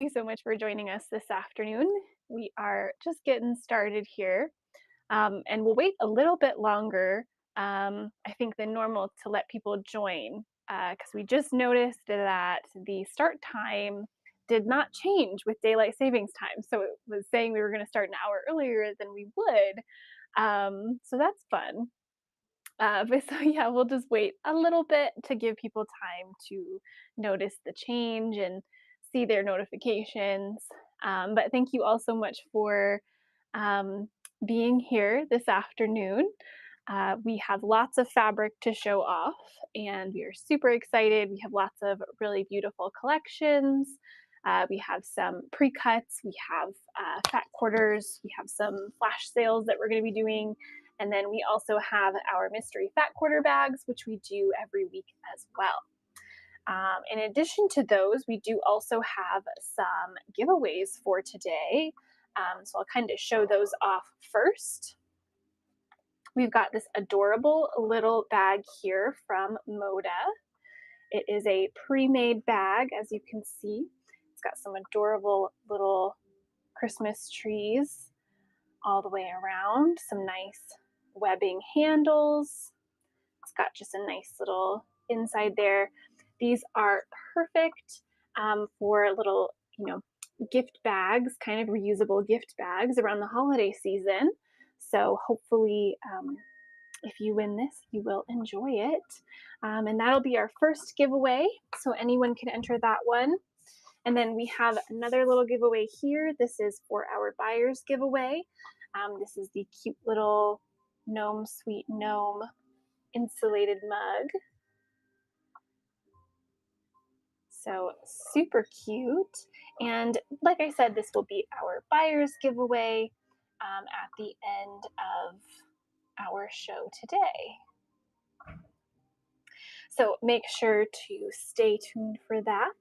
you so much for joining us this afternoon. We are just getting started here, and we'll wait a little bit longer, I think, than normal to let people join because we just noticed that the start time did not change with daylight savings time. So it was saying we were going to start an hour earlier than we would. So that's fun. But so yeah, we'll just wait a little bit to give people time to notice the change and see their notifications. But thank you all so much for um, being here this afternoon. We have lots of fabric to show off, and we are super excited. We have lots of really beautiful collections. We have some pre-cuts, we have fat quarters, we have some flash sales that we're going to be doing, and then we also have our mystery fat quarter bags, which we do every week as well. In addition to those, we do also have some giveaways for today. So I'll kind of show those off first. We've got this adorable little bag here from Moda. It is a pre-made bag, as you can see. It's got some adorable little Christmas trees all the way around, some nice webbing handles. It's got just a nice little inside there. These are perfect for little, gift bags, kind of reusable gift bags around the holiday season. So hopefully, if you win this, you will enjoy it. And that'll be our first giveaway. So anyone can enter that one. And then we have another little giveaway here. This is for our buyers giveaway. This is the cute little gnome, sweet gnome insulated mug. So super cute. And like I said, this will be our buyer's giveaway at the end of our show today. So make sure to stay tuned for that.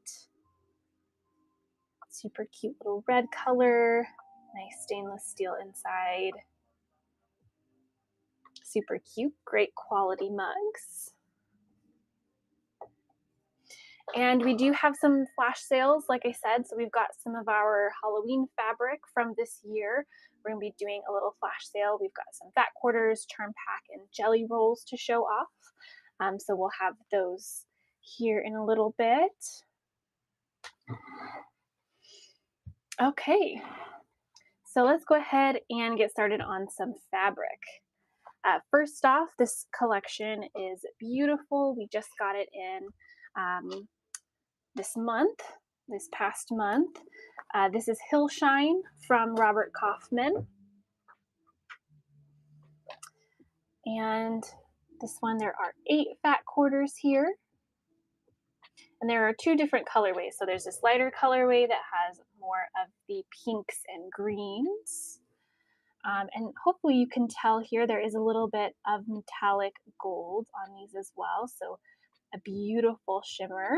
Super cute little red color, nice stainless steel inside. Super cute, great quality mugs. And we do have some flash sales, like I said, so we've got some of our Halloween fabric from this year. We're going to be doing a little flash sale. We've got some fat quarters, charm pack, and jelly rolls to show off. So we'll have those here in a little bit. Okay, so let's go ahead and get started on some fabric. First off, this collection is beautiful. We just got it in this past month. This is Hillshine from Robert Kaufman. And this one, there are 8 fat quarters here. And there are 2 different colorways. So there's this lighter colorway that has more of the pinks and greens. And hopefully you can tell here there is a little bit of metallic gold on these as well. So a beautiful shimmer.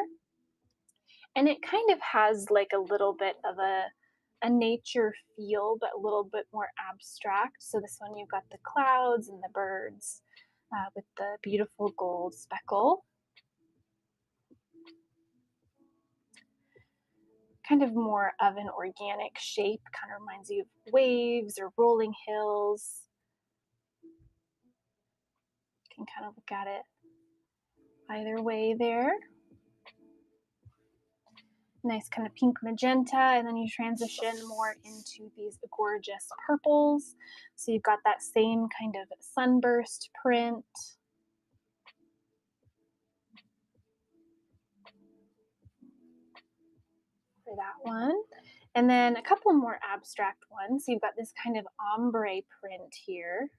And it kind of has like a little bit of a nature feel, but a little bit more abstract. So this one, you've got the clouds and the birds with the beautiful gold speckle. Kind of more of an organic shape, kind of reminds you of waves or rolling hills. You can kind of look at it either way there. Nice kind of pink magenta, and then you transition more into these gorgeous purples. So you've got that same kind of sunburst print. For that one. And then a couple more abstract ones. So you've got this kind of ombre print here.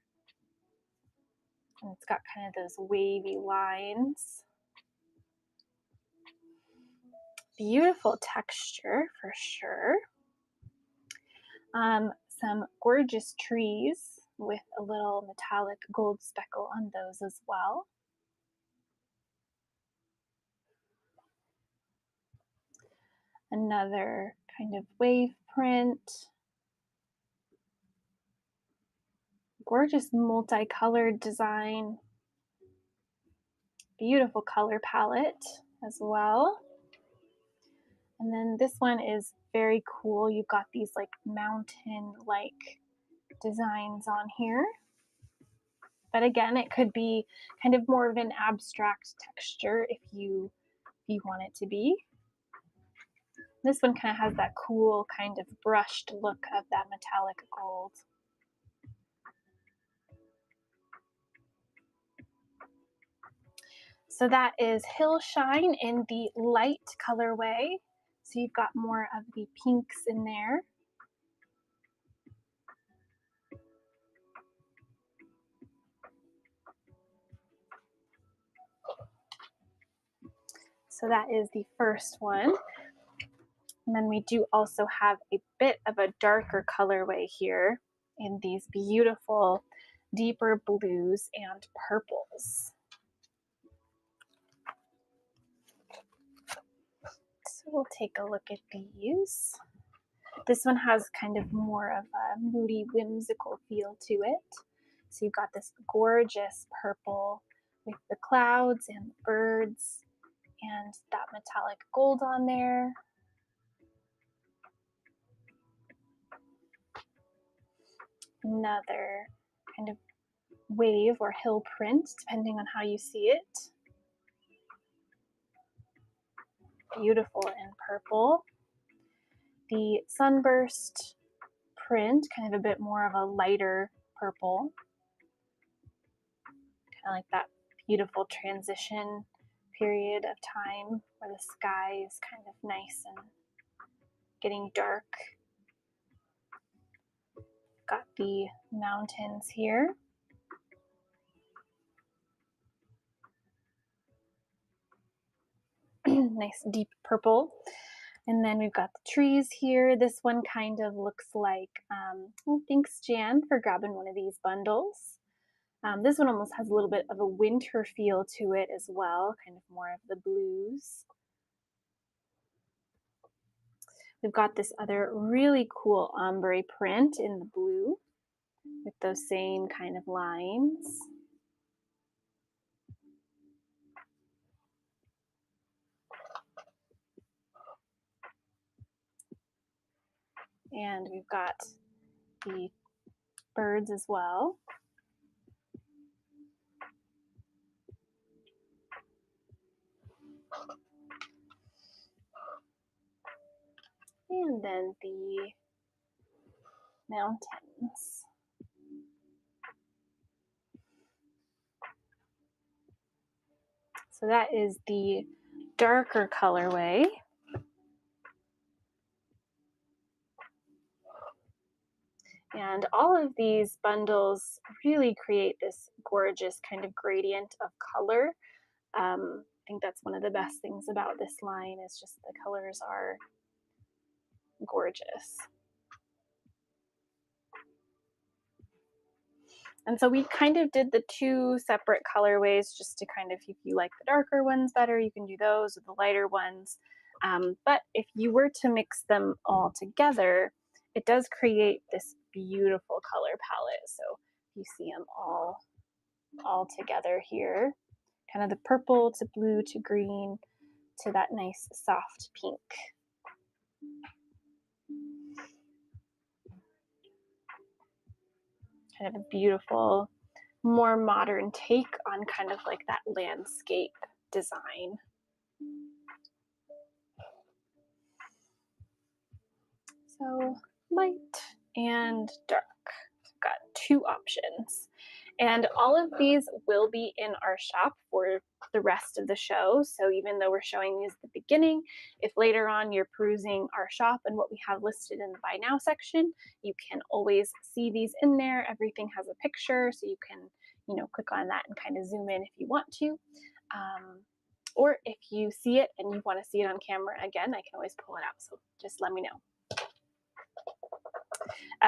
And it's got kind of those wavy lines. Beautiful texture for sure. Some gorgeous trees with a little metallic gold speckle on those as well. Another kind of wave print. Gorgeous multicolored design. Beautiful color palette as well. And then this one is very cool. You've got these like mountain-like designs on here. But again, it could be kind of more of an abstract texture if you want it to be. This one kind of has that cool kind of brushed look of that metallic gold. So that is Hill Shine in the light colorway. So you've got more of the pinks in there. So that is the first one. And then we do also have a bit of a darker colorway here in these beautiful deeper blues and purples. So we'll take a look at these. This one has kind of more of a moody, whimsical feel to it. So you've got this gorgeous purple with the clouds and the birds and that metallic gold on there. Another kind of wave or hill print, depending on how you see it. Beautiful in purple. The sunburst print, kind of a bit more of a lighter purple. Kind of like that beautiful transition period of time where the sky is kind of nice and getting dark. Got the mountains here. Nice deep purple. And then we've got the trees here. This one kind of looks like, well, thanks Jan for grabbing one of these bundles. This one almost has a little bit of a winter feel to it as well, kind of more of the blues. We've got this other really cool ombre print in the blue with those same kind of lines. And we've got the birds as well. And then the mountains. So that is the darker colorway. And all of these bundles really create this gorgeous kind of gradient of color. I think that's one of the best things about this line is just the colors are gorgeous. And so we kind of did the two separate colorways just to kind of, if you like the darker ones better, you can do those, or the lighter ones. But if you were to mix them all together, it does create this beautiful color palette. So you see them all together here, kind of the purple to blue to green to that nice soft pink. Kind of a beautiful, more modern take on kind of like that landscape design. So light and dark. I've got two options. And all of these will be in our shop for the rest of the show. So even though we're showing these at the beginning, if later on you're perusing our shop and what we have listed in the Buy Now section, you can always see these in there. Everything has a picture, so you can, click on that and kind of zoom in if you want to. Or if you see it and you want to see it on camera again, I can always pull it out. So just let me know.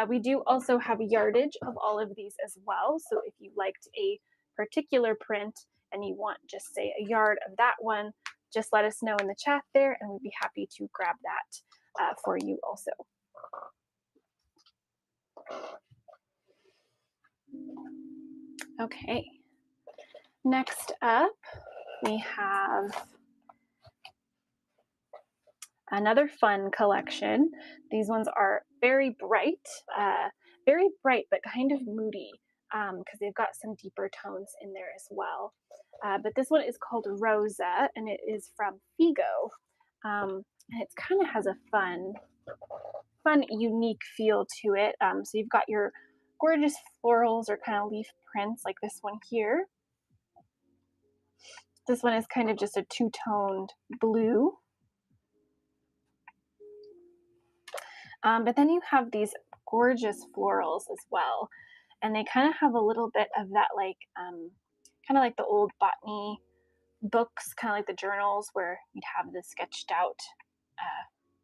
We do also have yardage of all of these as well. So if you liked a particular print and you want just say a yard of that one, just let us know in the chat there and we'd be happy to grab that for you also. Okay, next up we have Another fun collection. These ones are uh, very bright, but kind of moody because they've got some deeper tones in there as well. But this one is called Rosa, and it is from Figo. And it kind of has a fun, unique feel to it. So you've got your gorgeous florals or kind of leaf prints like this one here. This one is kind of just a two-toned blue. But then you have these gorgeous florals as well. And they kind of have a little bit of that, like, kind of like the old botany books, kind of like the journals where you'd have the sketched out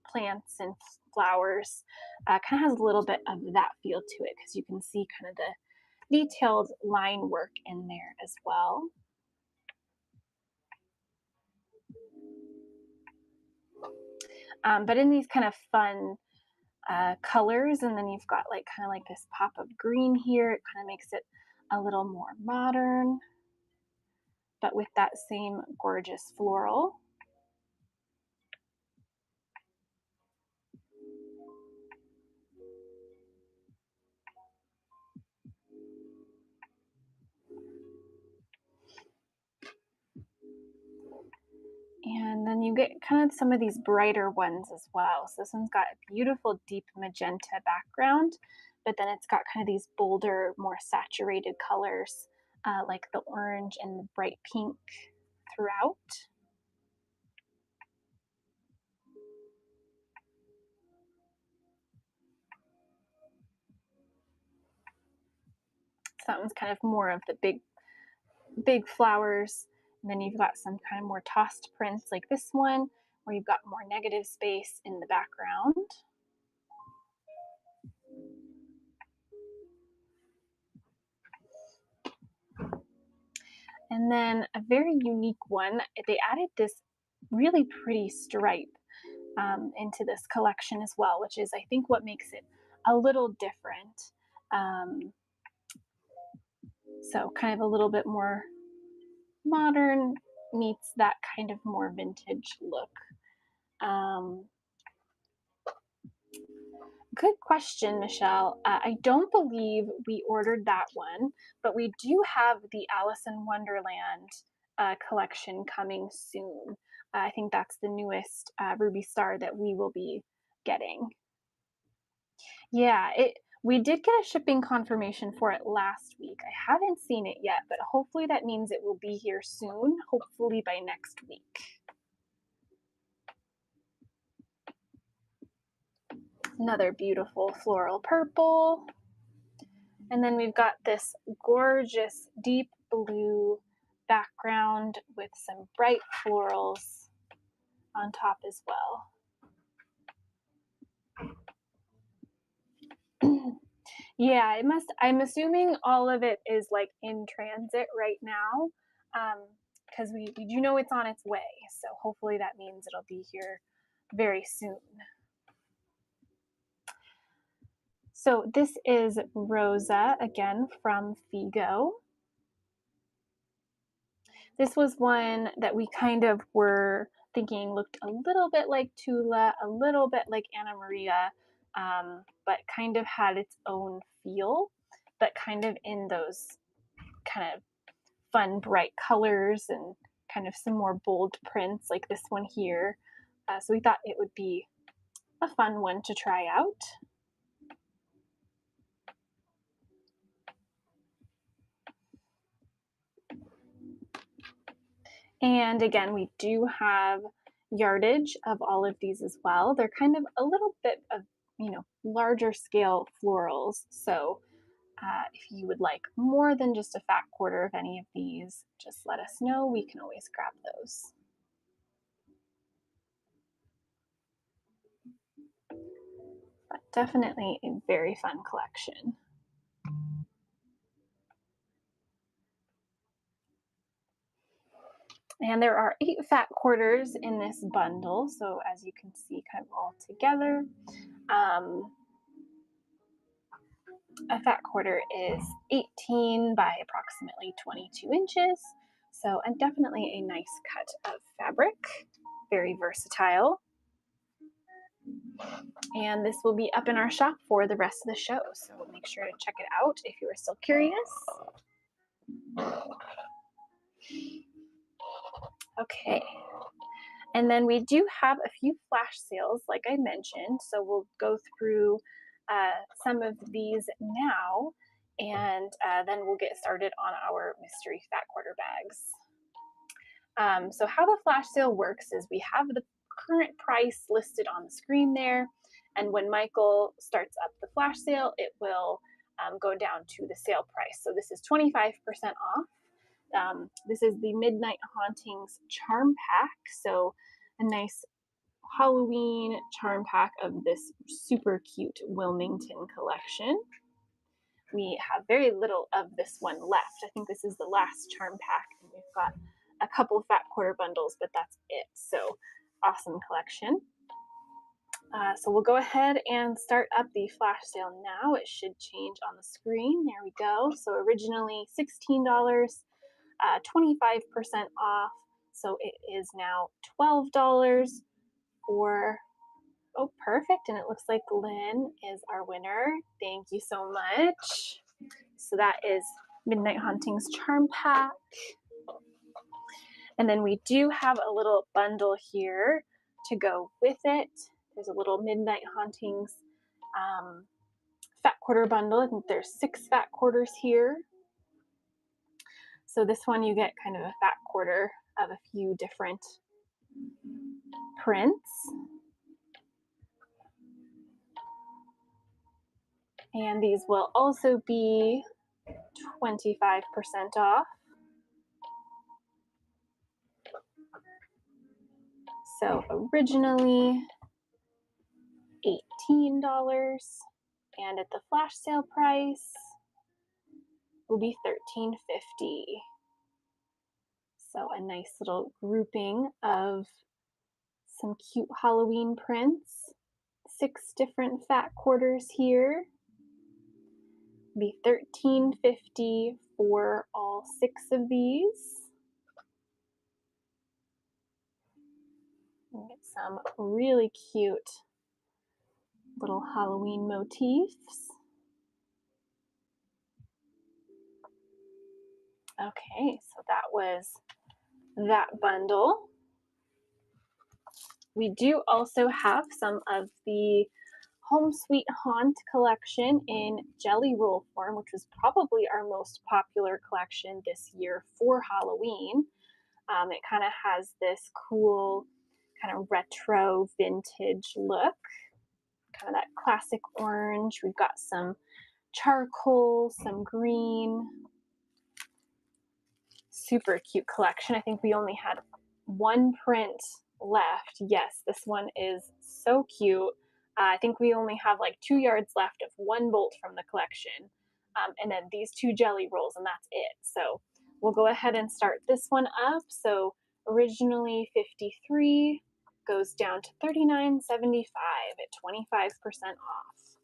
plants and flowers. Kind of has a little bit of that feel to it because you can see kind of the detailed line work in there as well. But in these kind of fun colors, and then you've got like kind of like this pop of green here. It kind of makes it a little more modern, but with that same gorgeous floral. And then you get kind of some of these brighter ones as well. So this one's got a beautiful deep magenta background, but then it's got kind of these bolder, more saturated colors, like the orange and the bright pink throughout. So that one's kind of more of the big flowers. And then you've got some kind of more tossed prints like this one, where you've got more negative space in the background. And then a very unique one, they added this really pretty stripe into this collection as well, which is, I think, what makes it a little different. Um, so, kind of a little bit more modern meets that kind of more vintage look. Um, Good question, Michelle. I don't believe we ordered that one, but we do have the Alice in Wonderland collection coming soon. I think that's the newest Ruby Star that we will be getting. Yeah, we did get a shipping confirmation for it last week. I haven't seen it yet, but hopefully that means it will be here soon, hopefully by next week. Another beautiful floral purple. And then we've got this gorgeous deep blue background with some bright florals on top as well. Yeah, I'm assuming all of it is like in transit right now, because we do know it's on its way. So hopefully that means it'll be here very soon. So this is Rosa again from Figo. This was one that we kind of were thinking looked a little bit like Tula, a little bit like Anna Maria, but kind of had its own feel, but kind of in those kind of fun, bright colors and kind of some more bold prints like this one here. So we thought it would be a fun one to try out. And again, we do have yardage of all of these as well. They're kind of a little bit of, larger scale florals. So if you would like more than just a fat quarter of any of these, just let us know. We can always grab those. But definitely a very fun collection. And there are 8 fat quarters in this bundle. So as you can see, kind of all together, a fat quarter is 18 by approximately 22 inches. So, and definitely a nice cut of fabric, very versatile. And this will be up in our shop for the rest of the show, so make sure to check it out if you are still curious. Okay. And then we do have a few flash sales, like I mentioned. So we'll go through some of these now, and then we'll get started on our mystery fat quarter bags. So how the flash sale works is we have the current price listed on the screen there, and when Michael starts up the flash sale, it will go down to the sale price. So this is 25% off. This is the Midnight Hauntings charm pack. So a nice Halloween charm pack of this super cute Wilmington collection. We have very little of this one left. I think this is the last charm pack, and we've got a couple fat quarter bundles, but that's it. So awesome collection. So we'll go ahead and start up the flash sale now. It should change on the screen. There we go. So originally $16, 25% off. So it is now $12 for, oh, perfect. And it looks like Lynn is our winner. Thank you so much. So that is Midnight Hauntings Charm Pack. And then we do have a little bundle here to go with it. There's a little Midnight Hauntings fat quarter bundle. I think there's 6 fat quarters here. So this one you get kind of a fat quarter of a few different prints. And these will also be 25% off. So originally $18, and at the flash sale price will be $13.50. So a nice little grouping of some cute Halloween prints. 6 different fat quarters here. Be $13.50 for all 6 of these. Get some really cute little Halloween motifs. Okay, so that was that bundle. We do also have some of the Home Sweet Haunt collection in jelly roll form, which was probably our most popular collection this year for Halloween. It kind of has this cool kind of retro vintage look, kind of that classic orange. We've got some charcoal, some green. Super cute collection. I think we only had 1 print left. Yes, this one is so cute. I think we only have like 2 yards left of 1 bolt from the collection. And then these 2 jelly rolls, and that's it. So we'll go ahead and start this one up. So originally $53 goes down to $39.75 at 25% off.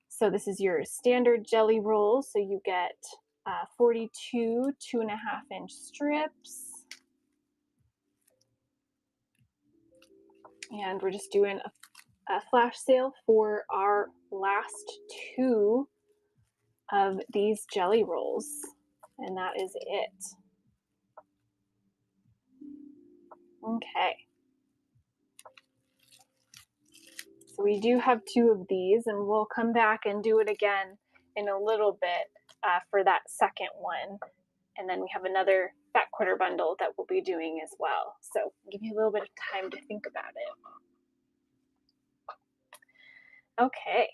So this is your standard jelly roll. So you get 42 2.5-inch strips. And we're just doing a flash sale for our last 2 of these jelly rolls. And that is it. Okay. So we do have 2 of these, and we'll come back and do it again in a little bit for that second one. And then we have another fat quarter bundle that we'll be doing as well. So I'll give you a little bit of time to think about it. Okay.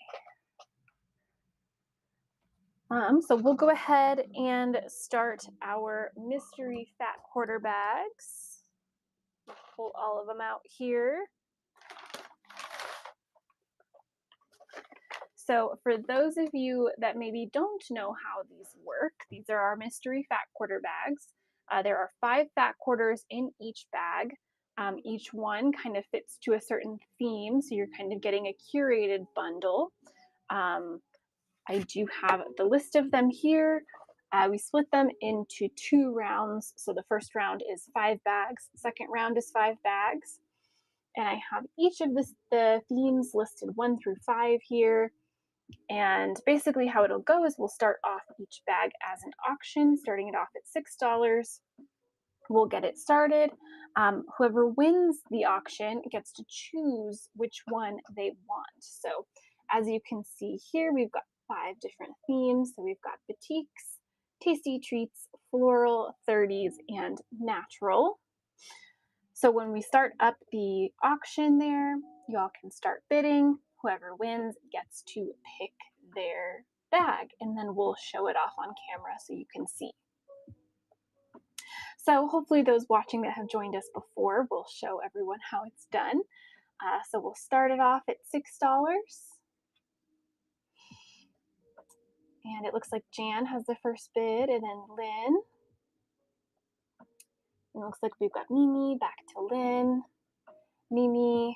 So we'll go ahead and start our mystery fat quarter bags. Pull all of them out here. So for those of you that maybe don't know how these work, these are our mystery fat quarter bags. There are 5 fat quarters in each bag. Each one kind of fits to a certain theme, so you're kind of getting a curated bundle. I do have the list of them here. We split them into 2 rounds. So the first round is 5 bags, the second round is 5 bags. And I have each of the themes listed 1 through 5 here. And basically how it'll go is we'll start off each bag as an auction, starting it off at $6. We'll get it started. Whoever wins the auction gets to choose which one they want. So as you can see here, we've got 5 different themes. So we've got boutiques, tasty treats, floral, 30s, and natural. So when we start up the auction there, y'all can start bidding. Whoever wins gets to pick their bag, and then we'll show it off on camera so you can see. So hopefully those watching that have joined us before will show everyone how it's done. So we'll start it off at $6. And it looks like Jan has the first bid, and then Lynn. And it looks like we've got Mimi, back to Lynn, Mimi,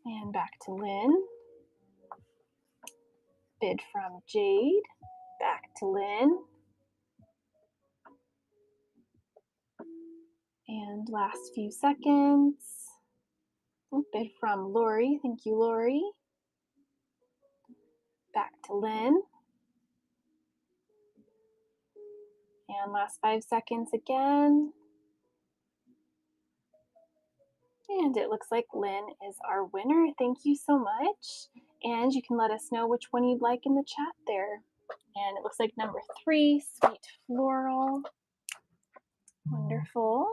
and back to Lynn. Bid from Jade, back to Lynn. And last few seconds. Bid from Lori, thank you, Lori. Back to Lynn. And last 5 seconds again. And it looks like Lynn is our winner. Thank you so much. And you can let us know which one you'd like in the chat there. And it looks like number 3, Sweet Floral. Wonderful.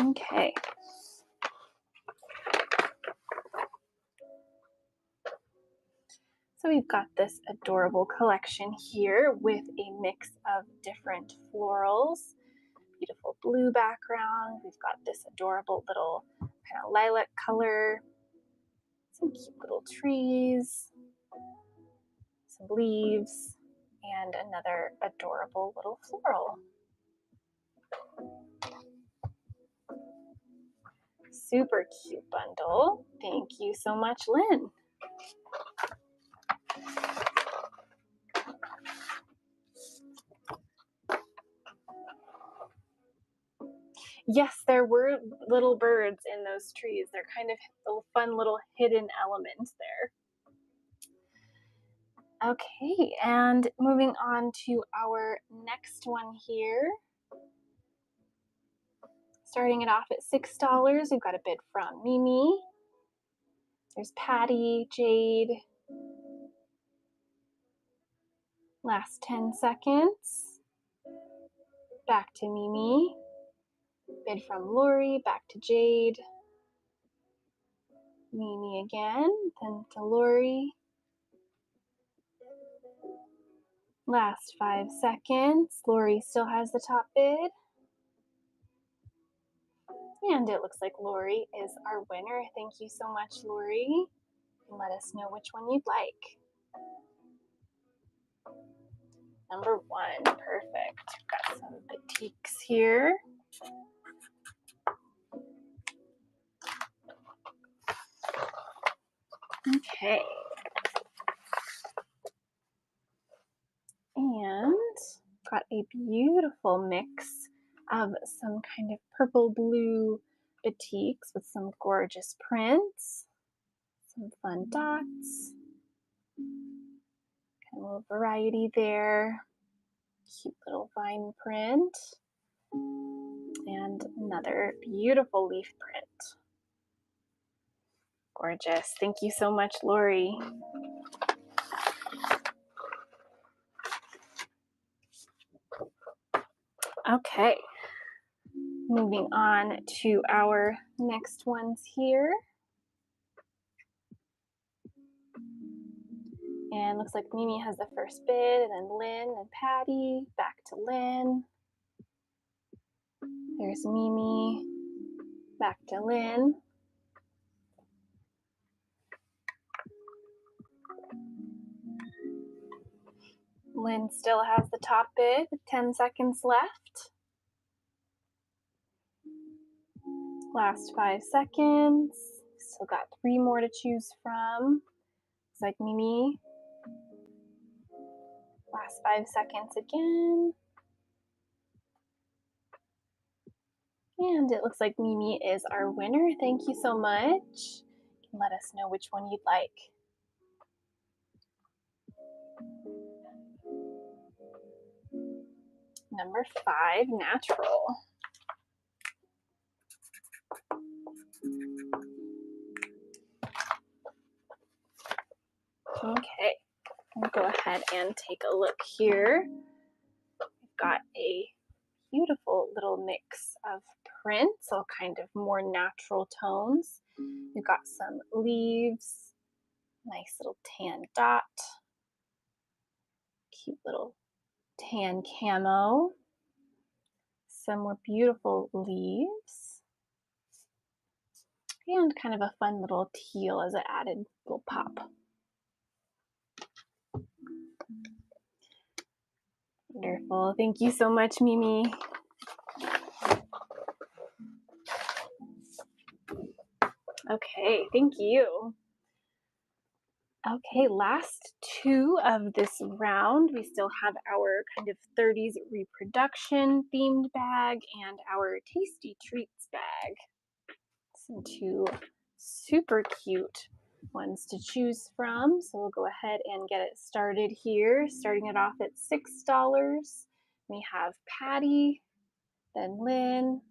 Okay. So we've got this adorable collection here with a mix of different florals. Beautiful blue background. We've got this adorable little kind of lilac color. Some cute little trees. Some leaves. And another adorable little floral. Super cute bundle. Thank you so much, Lynn. Yes, there were little birds in those trees. They're kind of a fun little hidden element there. Okay, and moving on to our next one here. Starting it off at $6, we've got a bid from Mimi. There's Patty, Jade. Last 10 seconds. Back to Mimi. Bid from Lori, back to Jade. Mimi again, then to Lori. Last 5 seconds. Lori still has the top bid. And it looks like Lori is our winner. Thank you so much, Lori. And let us know which one you'd like. Number 1, perfect. Got some boutiques here. Okay. And got a beautiful mix of some kind of purple blue boutiques with some gorgeous prints, some fun dots, kind of a little variety there, cute little vine print, and another beautiful leaf print. Gorgeous. Thank you so much, Lori. Okay, moving on to our next ones here. And looks like Mimi has the first bid, and then Lynn and Patty, back to Lynn. There's Mimi, back to Lynn. Lynn still has the top bid, 10 seconds left. Last 5 seconds. Still got 3 more to choose from. Looks like Mimi. Last 5 seconds again. And it looks like Mimi is our winner. Thank you so much. You can let us know which one you'd like. Number 5, natural. Okay, I'll go ahead and take a look here. We've got a beautiful little mix of prints, all kind of more natural tones. We've got some leaves, nice little tan dot, cute little tan camo, some more beautiful leaves, and kind of a fun little teal as an added little pop. Wonderful. Thank you so much, Mimi. Okay, thank you. Okay, last 2 of this round. We still have our kind of 30s reproduction themed bag and our tasty treats bag. Some 2 super cute ones to choose from. So we'll go ahead and get it started here. Starting it off at $6. We have Patty, then Lynn.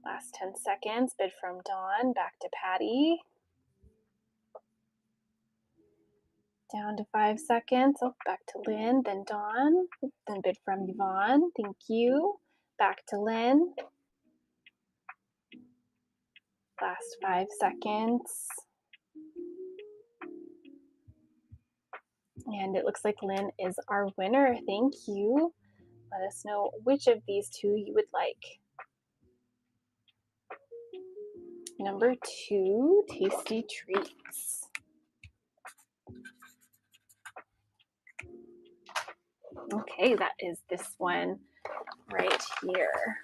Last 10 seconds, bid from Dawn, back to Patty. Down to 5 seconds, oh, back to Lynn, then Dawn, then bid from Yvonne, thank you. Back to Lynn. Last 5 seconds. And it looks like Lynn is our winner, thank you. Let us know which of these 2 you would like. Number 2, tasty treats. Okay, that is this one right here.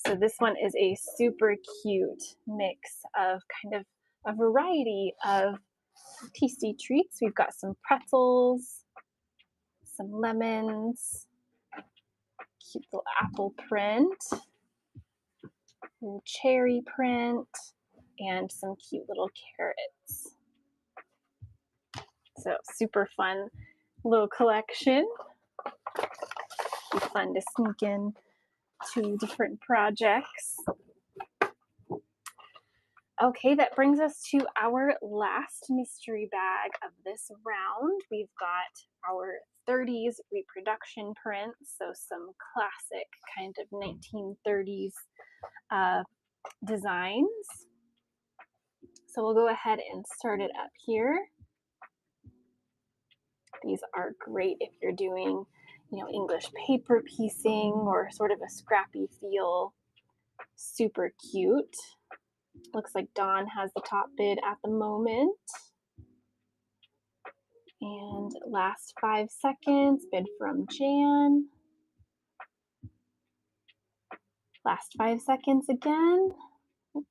So this one is a super cute mix of kind of a variety of tasty treats. We've got some pretzels, some lemons, cute little apple print, little cherry print, and some cute little carrots. So super fun little collection. Be fun to sneak in 2 different projects. Okay, that brings us to our last mystery bag of this round. We've got our 30s reproduction prints, so some classic kind of 1930s designs. So we'll go ahead and start it up here. These are great if you're doing, English paper piecing or sort of a scrappy feel. Super cute. Looks like Dawn has the top bid at the moment. And last 5 seconds, bid from Jan. Last 5 seconds again,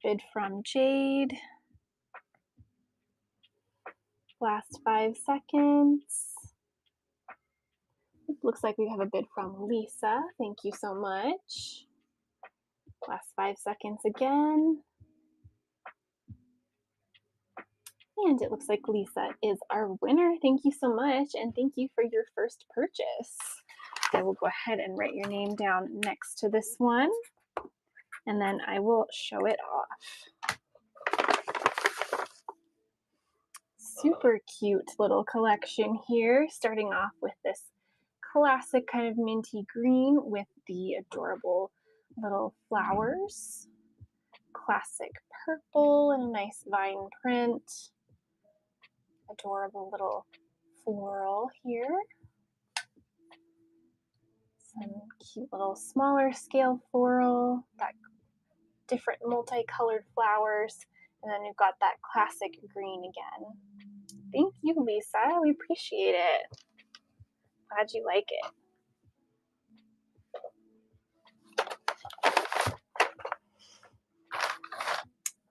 bid from Jade. Last 5 seconds. Looks like we have a bid from Lisa. Thank you so much. Last 5 seconds again. And it looks like Lisa is our winner. Thank you so much, and thank you for your first purchase. I will go ahead and write your name down next to this one, and then I will show it off. Super cute little collection here, starting off with this classic kind of minty green with the adorable little flowers. Classic purple and a nice vine print. Adorable little floral here. Some cute little smaller scale floral, that different multicolored flowers, and then we've got that classic green again. Thank you, Lisa. We appreciate it. Glad you like it.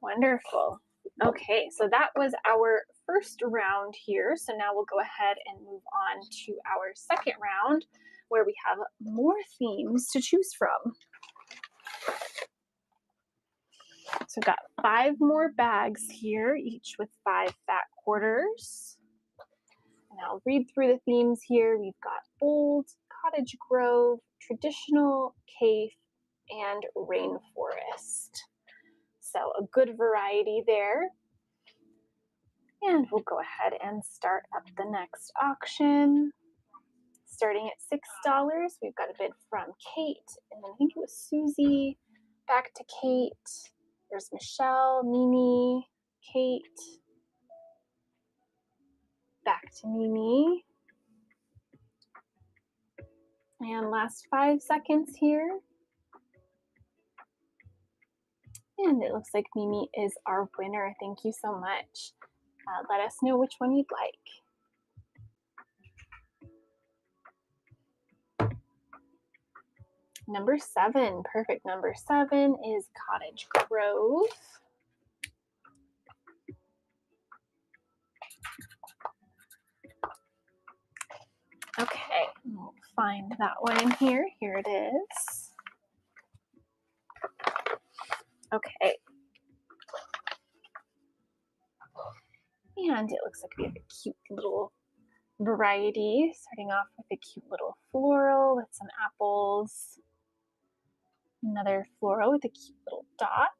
Wonderful. Okay, so that was our first round here. So now we'll go ahead and move on to our second round where we have more themes to choose from. So we've got 5 more bags here, each with 5 fat quarters. And I'll read through the themes here. We've got old, cottage grove, traditional, cave, and rainforest. So a good variety there. And we'll go ahead and start up the next auction. Starting at $6, we've got a bid from Kate, and then I think it was Susie, back to Kate. There's Michelle, Mimi, Kate, back to Mimi. And last 5 seconds here. And it looks like Mimi is our winner. Thank you so much. Let us know which one you'd like. Number 7, perfect. Number 7 is Cottage Grove. Okay, we'll find that one in here. Here it is. Okay. And it looks like we have a cute little variety, starting off with a cute little floral with some apples. Another floral with a cute little dot.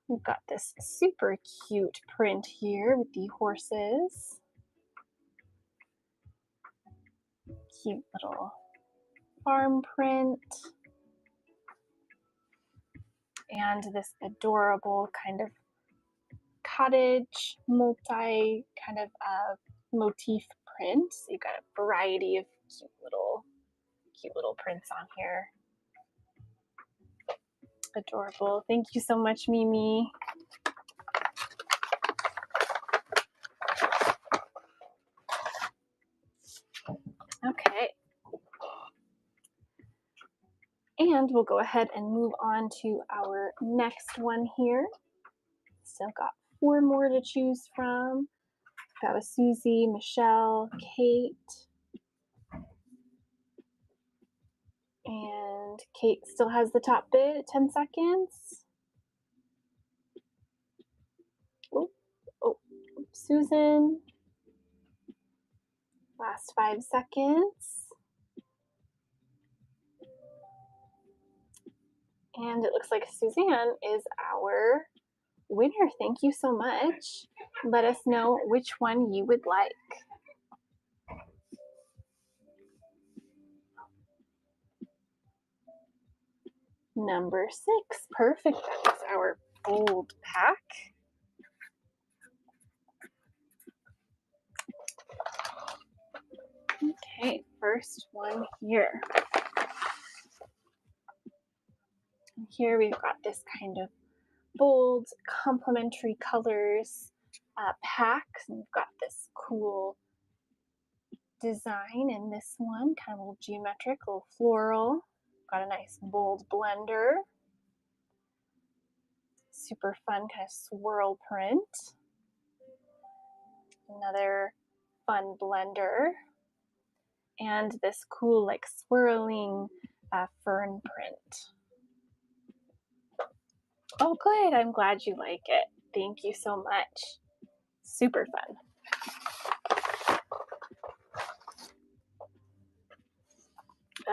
We've got this super cute print here with the horses. Cute little farm print. And this adorable kind of cottage multi kind of motif print. So you've got a variety of cute little prints on here. Adorable. Thank you so much, Mimi. Okay. And we'll go ahead and move on to our next one here. Still got 4 more to choose from. That was Susie, Michelle, Kate. And Kate still has the top bid at 10 seconds. Oh, Susan. Last 5 seconds. And it looks like Suzanne is our winner. Thank you so much. Let us know which one you would like. Number 6, perfect. That is our bold pack. Okay, first one here. And here we've got this kind of bold complementary colors pack. And we've got this cool design in this one, kind of a little geometric, a little floral. Got a nice bold blender. Super fun kind of swirl print. Another fun blender. And this cool like swirling fern print. Oh, good. I'm glad you like it. Thank you so much. Super fun.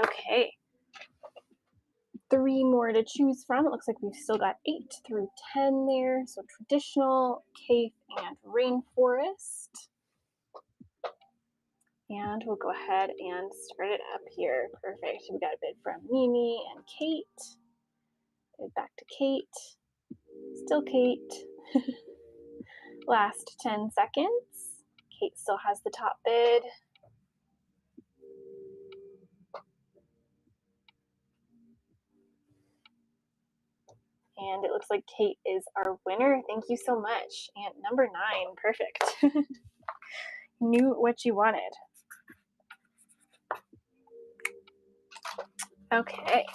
Okay. 3 more to choose from. It looks like we've still got 8 through 10 there. So traditional, cave, and rainforest. And we'll go ahead and start it up here. Perfect. We got a bid from Mimi and Kate. Bid back to Kate. Still Kate. Last 10 seconds. Kate still has the top bid. And it looks like Kate is our winner. Thank you so much. And number 9, perfect. Knew what you wanted. Okay.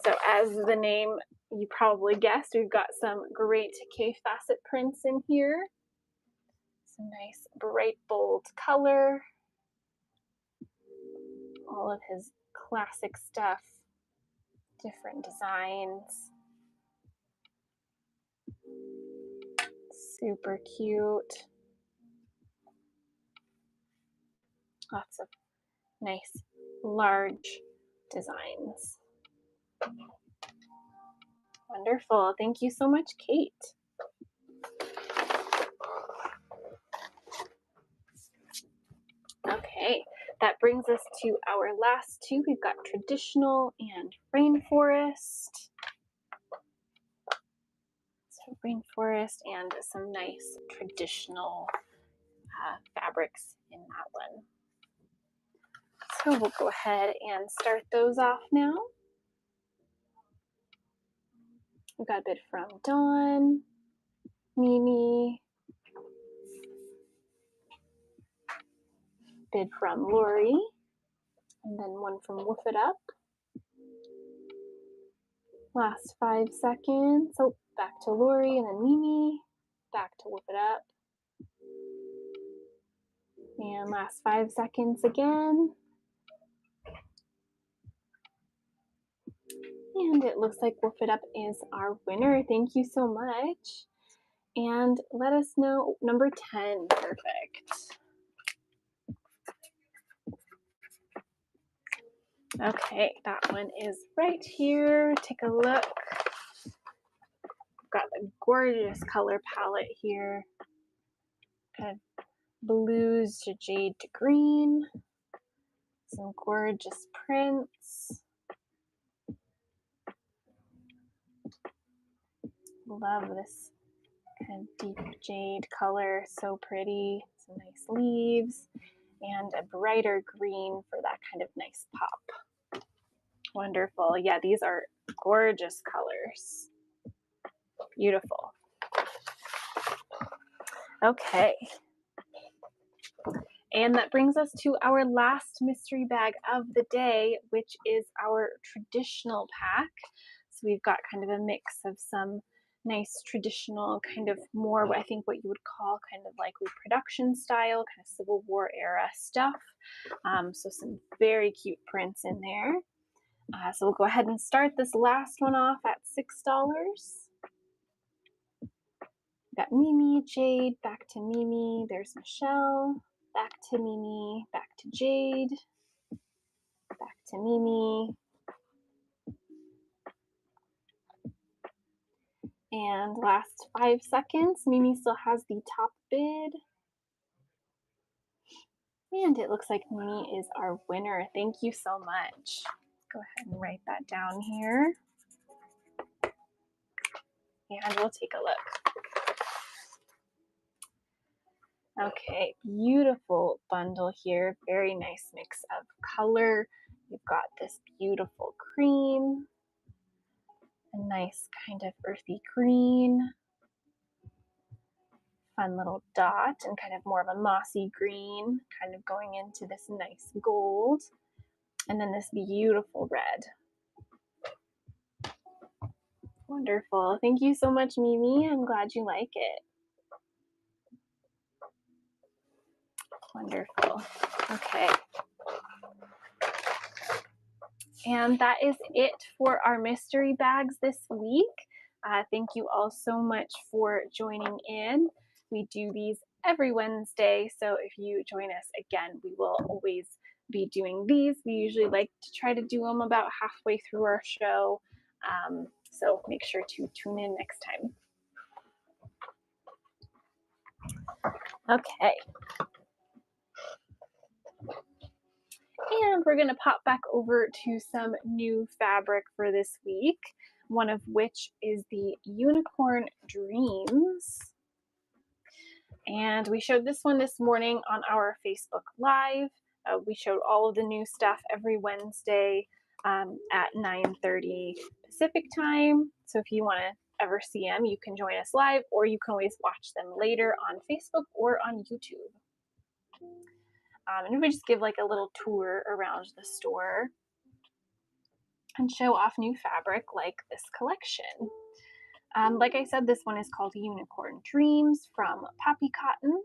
So as the name You probably guessed we've got some great K facet prints in here. Some nice bright bold color. All of his classic stuff. Different designs. Super cute. Lots of nice large designs. Wonderful. Thank you so much, Kate. Okay, that brings us to our last two. We've got traditional and rainforest. So rainforest and some nice traditional fabrics in that one. So we'll go ahead and start those off now. We've got a bid from Dawn, Mimi, bid from Lori, and then one from Woof It Up. Last 5 seconds. So back to Lori and then Mimi, back to Woof It Up. And last 5 seconds again. And it looks like Woof It Up is our winner. Thank you so much. And let us know, number 10, perfect. Okay, that one is right here. Take a look. Got a gorgeous color palette here. Kind of blues to jade to green. Some gorgeous prints. Love this kind of deep jade color, so pretty. Some nice leaves and a brighter green for that kind of nice pop. Wonderful. Yeah, these are gorgeous colors. Beautiful. Okay. And that brings us to our last mystery bag of the day, which is our traditional pack. So we've got kind of a mix of some nice traditional, kind of more, I think what you would call kind of like reproduction style, kind of Civil War era stuff. So some very cute prints in there. So we'll go ahead and start this last one off at $6. Got Mimi, Jade, back to Mimi, there's Michelle, back to Mimi, back to Jade, back to Mimi, and last 5 seconds, Mimi still has the top bid, and it looks like Mimi is our winner. Thank you so much. Go ahead and write that down here, and we'll take a look. Okay, beautiful bundle here. Very nice mix of color. You've got this beautiful cream, a nice kind of earthy green, fun little dot, and kind of more of a mossy green, kind of going into this nice gold, and then this beautiful red. Wonderful. Thank you so much, Mimi. I'm glad you like it. Wonderful. Okay. And that is it for our mystery bags this week. Thank you all so much for joining in. We do these every Wednesday, so if you join us again, we will always be doing these. We usually like to try to do them about halfway through our show, so make sure to tune in next time. Okay. And we're going to pop back over to some new fabric for this week, one of which is the Unicorn Dreams. And we showed this one this morning on our Facebook Live. We showed all of the new stuff every Wednesday at 9:30 Pacific time. So if you want to ever see them, you can join us live, or you can always watch them later on Facebook or on YouTube. And we just give like a little tour around the store. and show off new fabric like this collection. Like I said, this one is called Unicorn Dreams from Poppy Cotton,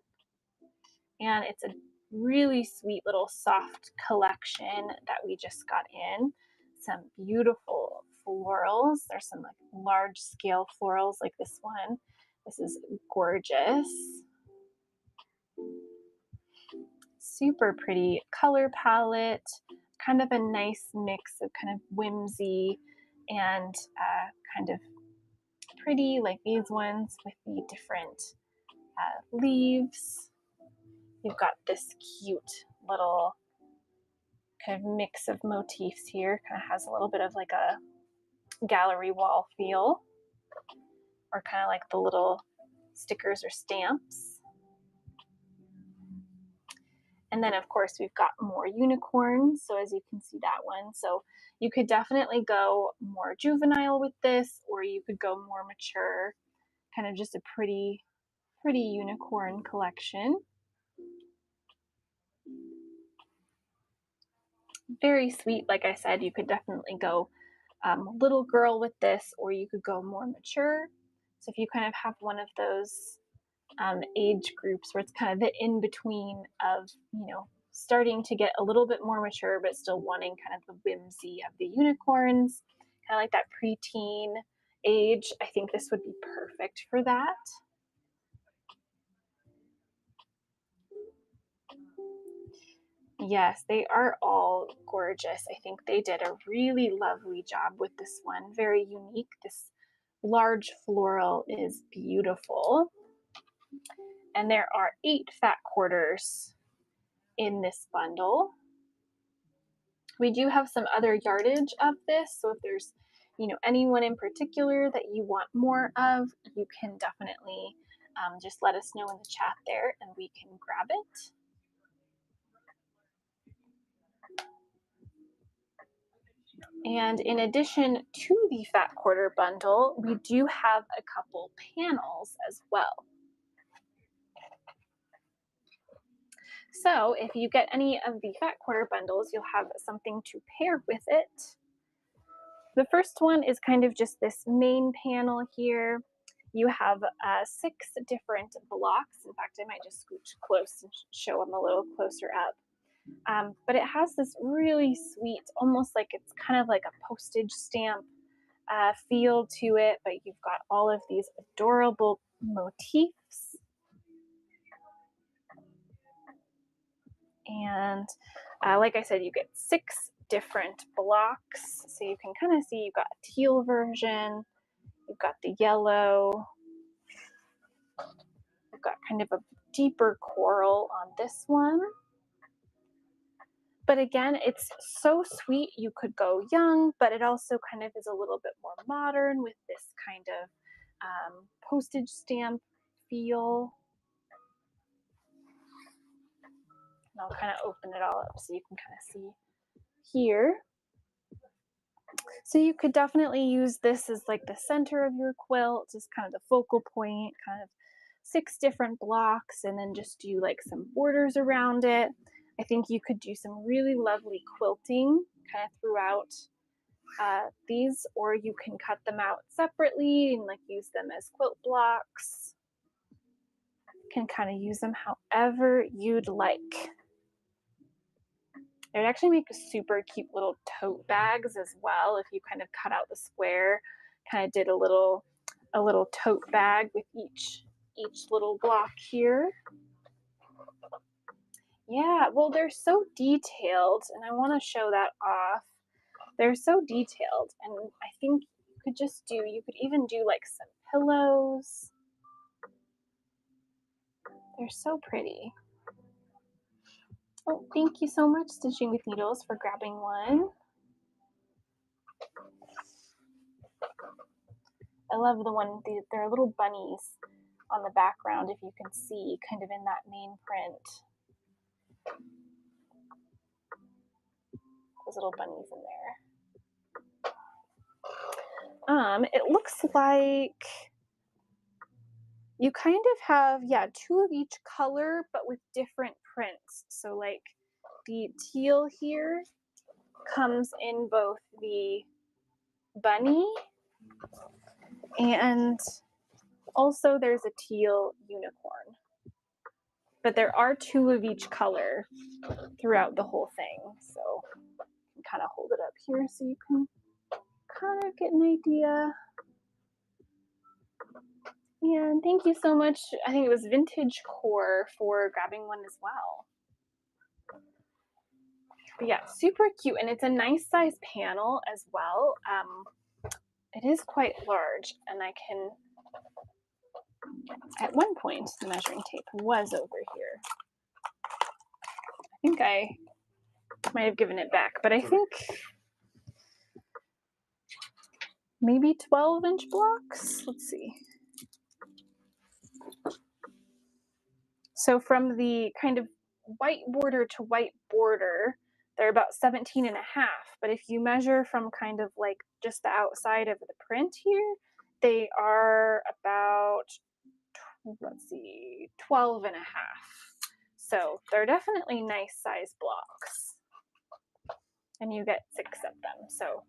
and it's a really sweet little soft collection that we just got in. Some beautiful florals. There's some like large scale florals like this one. This is gorgeous. Super pretty color palette, kind of a nice mix of kind of whimsy and kind of pretty, like these ones with the different leaves. You've got this cute little kind of mix of motifs here. Kind of has a little bit of like a gallery wall feel, or kind of like the little stickers or stamps. And then of course we've got more unicorns. So as you can see that one. So you could definitely go more juvenile with this, or you could go more mature, kind of just a pretty unicorn collection. Very sweet. Like I said, you could definitely go little girl with this, or you could go more mature. So if you kind of have one of those age groups where it's kind of the in between of, you know, starting to get a little bit more mature, but still wanting kind of the whimsy of the unicorns, kind of like that preteen age, I think this would be perfect for that. Yes, they are all gorgeous. I think they did a really lovely job with this one. Very unique. This large floral is beautiful. And there are 8 fat quarters in this bundle. We do have some other yardage of this, so if there's, you know, anyone in particular that you want more of, you can definitely just let us know in the chat there and we can grab it. And in addition to the fat quarter bundle, we do have a couple panels as well. So if you get any of the fat quarter bundles, you'll have something to pair with it. The first one is kind of just this main panel here. You have 6 different blocks. In fact, I might just scooch close and show them a little closer up. But it has this really sweet, almost like it's kind of like a postage stamp feel to it, but you've got all of these adorable motifs. And like I said, you get 6 different blocks. So you can kind of see you've got a teal version, you've got the yellow, you've got kind of a deeper coral on this one. But again, it's so sweet. You could go young, but it also kind of is a little bit more modern with this kind of postage stamp feel. And I'll kind of open it all up so you can kind of see here. So you could definitely use this as like the center of your quilt, just kind of the focal point, kind of 6 different blocks, and then just do like some borders around it. I think you could do some really lovely quilting kind of throughout these, or you can cut them out separately and like use them as quilt blocks. You can kind of use them however you'd like. It would actually make super cute little tote bags as well if you kind of cut out the square, kind of did a little tote bag with each little block here. Yeah, well, they're so detailed, and I want to show that off. They're so detailed, and I think you could even do like some pillows. They're so pretty. Oh, thank you so much, Stitching with Needles, for grabbing one. I love the one, there are little bunnies on the background, if you can see, kind of in that main print. Those little bunnies in there. It looks like you kind of have, yeah, 2 of each color, but with different prints. So like the teal here comes in both the bunny, and also there's a teal unicorn. But there are 2 of each color throughout the whole thing. So I can kind of hold it up here so you can kind of get an idea. And thank you so much. I think it was Vintage Core for grabbing one as well. But yeah, super cute, and it's a nice size panel as well. It is quite large, and I can, at one point, the measuring tape was over here. I think I might have given it back, but I think maybe 12-inch blocks. Let's see. So from the kind of white border to white border, they're about 17 and a half. But if you measure from kind of like just the outside of the print here, they are about, let's see, 12 and a half. So they're definitely nice size blocks. And you get 6 of them. So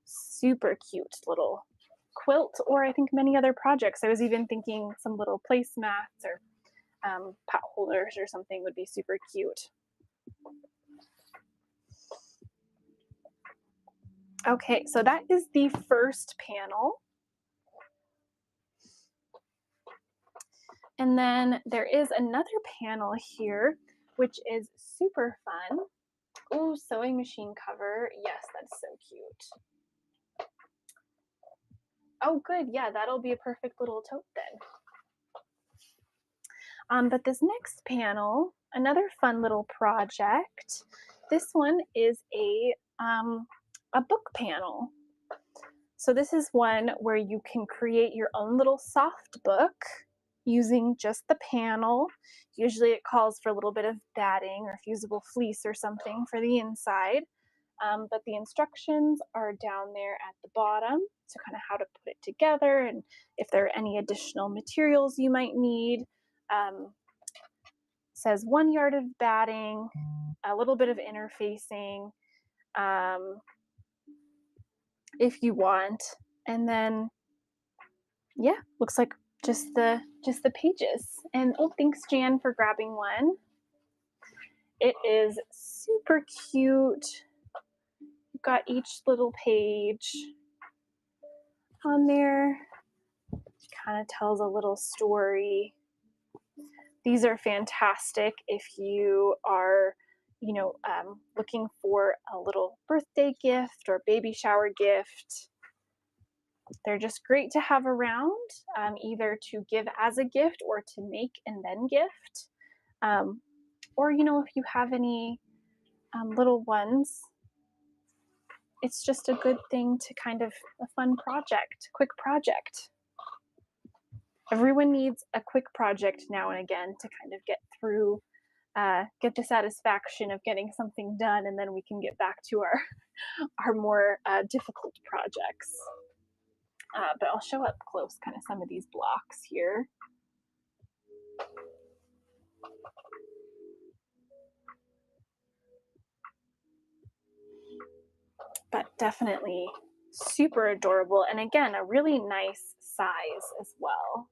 super cute little quilt, or I think many other projects. I was even thinking some little placemats or pot holders or something would be super cute. Okay, so that is the first panel. And then there is another panel here, which is super fun. Ooh, sewing machine cover. Yes, that's so cute. Oh, good. Yeah, that'll be a perfect little tote then. But this next panel, another fun little project. This one is a book panel. So this is one where you can create your own little soft book using just the panel. Usually it calls for a little bit of batting or fusible fleece or something for the inside. But the instructions are down there at the bottom, so kind of how to put it together and if there are any additional materials you might need. Says 1 yard of batting, a little bit of interfacing, if you want, and then yeah, looks like just the pages. And oh, thanks Jan for grabbing one. It is super cute. You've got each little page on there. Kind of tells a little story. These are fantastic if you are, looking for a little birthday gift or baby shower gift. They're just great to have around, either to give as a gift or to make and then gift. Or, if you have any little ones, it's just a good thing to kind of a fun project, quick project. Everyone needs a quick project now and again to kind of get through, get the satisfaction of getting something done, and then we can get back to our more difficult projects. But I'll show up close kind of some of these blocks here. But definitely super adorable, and again, a really nice size as well.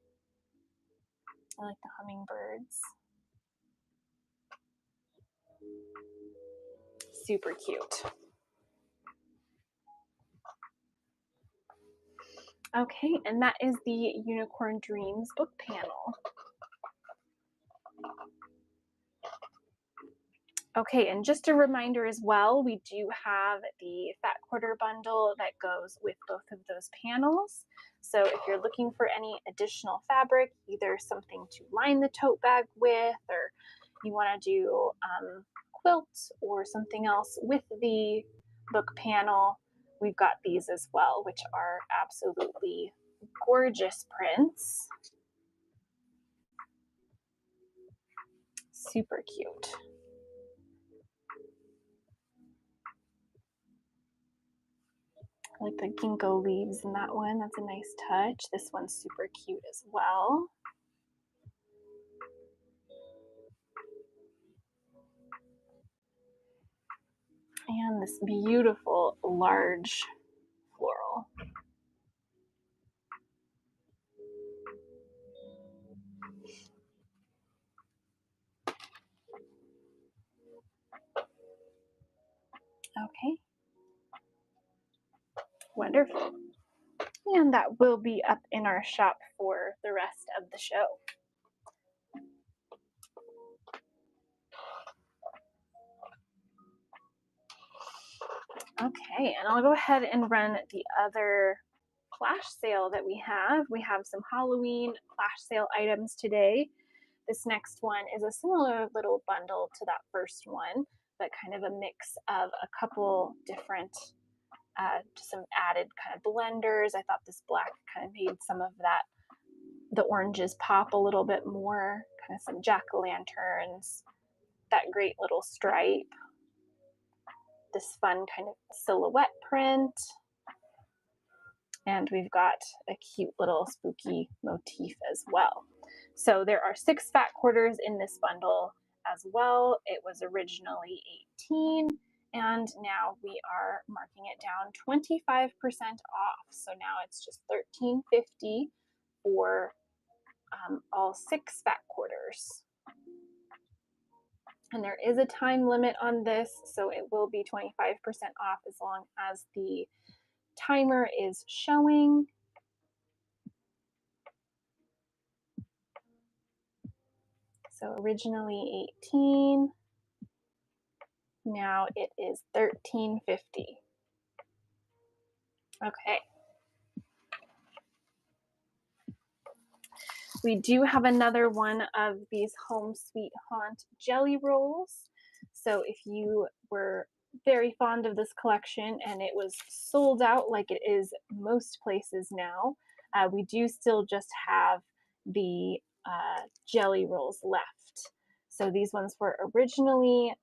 I like the hummingbirds. Super cute. Okay, and that is the Unicorn Dreams book panel. Okay, and just a reminder as well, we do have the fat quarter bundle that goes with both of those panels. So if you're looking for any additional fabric, either something to line the tote bag with, or you want to do quilt or something else with the book panel, we've got these as well, which are absolutely gorgeous prints. Super cute. I like the ginkgo leaves in that one. That's a nice touch. This one's super cute as well. And this beautiful large Okay, wonderful. And that will be up in our shop for the rest of the show. Okay, and I'll go ahead and run the other flash sale that we have. We have some Halloween flash sale items today. This next one is a similar little bundle to that first one, but kind of a mix of a couple different, some added kind of blenders. I thought this black kind of made some of that, the oranges pop a little bit more, kind of some jack-o'-lanterns, that great little stripe, this fun kind of silhouette print, and we've got a cute little spooky motif as well. So there are 6 fat quarters in this bundle as well. It was originally 18, and now we are marking it down 25% off. So now it's just $13.50 for all 6 fat quarters. And there is a time limit on this, so it will be 25% off as long as the timer is showing. So originally 18, now it is $13.50. Okay. We do have another one of these Home Sweet Haunt jelly rolls. So if you were very fond of this collection and it was sold out like it is most places now, we do still just have the jelly rolls left. So these ones were originally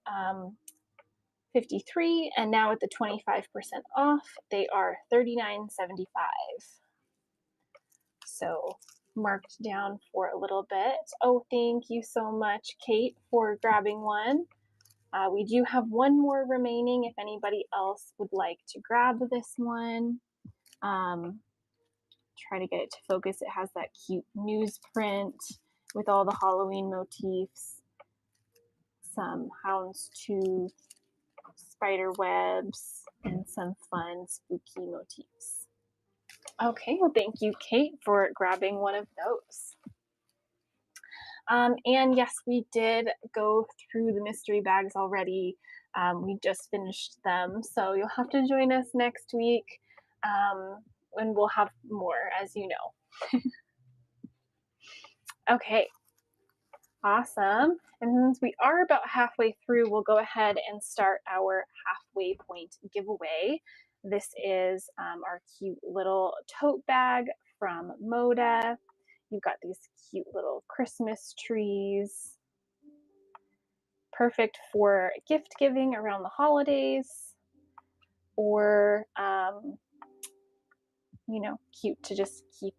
$53, and now with the 25% off, they are $39.75. So marked down for a little bit. Oh, thank you so much, Kate, for grabbing one. We do have one more remaining if anybody else would like to grab this one. Try to get it to focus. It has that cute newsprint with all the Halloween motifs, some houndstooth, spider webs, and some fun spooky motifs. Okay, well, thank you, Kate, for grabbing one of those. And yes, we did go through the mystery bags already. We just finished them, so you'll have to join us next week, and we'll have more, as you know. Okay, awesome. And since we are about halfway through, we'll go ahead and start our halfway point giveaway. This is our cute little tote bag from Moda. You've got these cute little Christmas trees. Perfect for gift giving around the holidays, or, you know, cute to just keep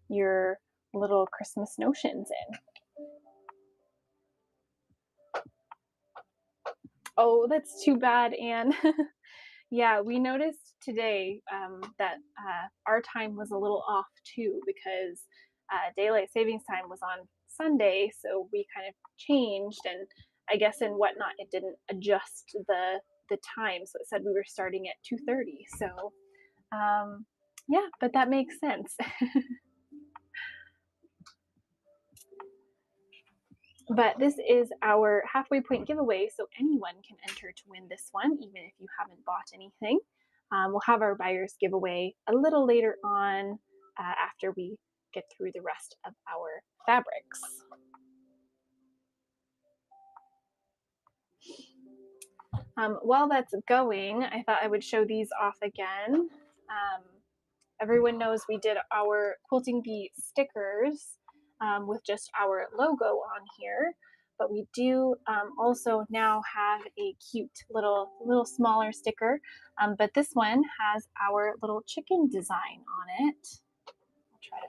your little Christmas notions in. Oh, that's too bad, Anne. Yeah, we noticed today that our time was a little off too, because daylight savings time was on Sunday, so we kind of changed, and I guess in Whatnot it didn't adjust the time, so it said we were starting at 2:30. So yeah, but that makes sense. But this is our halfway point giveaway, so anyone can enter to win this one, even if you haven't bought anything. We'll have our buyer's giveaway a little later on after we get through the rest of our fabrics. While that's going, I thought I would show these off again. Everyone knows we did our Quilting Bee stickers with just our logo on here, but we do also now have a cute little smaller sticker, but this one has our little chicken design on it. I'll try to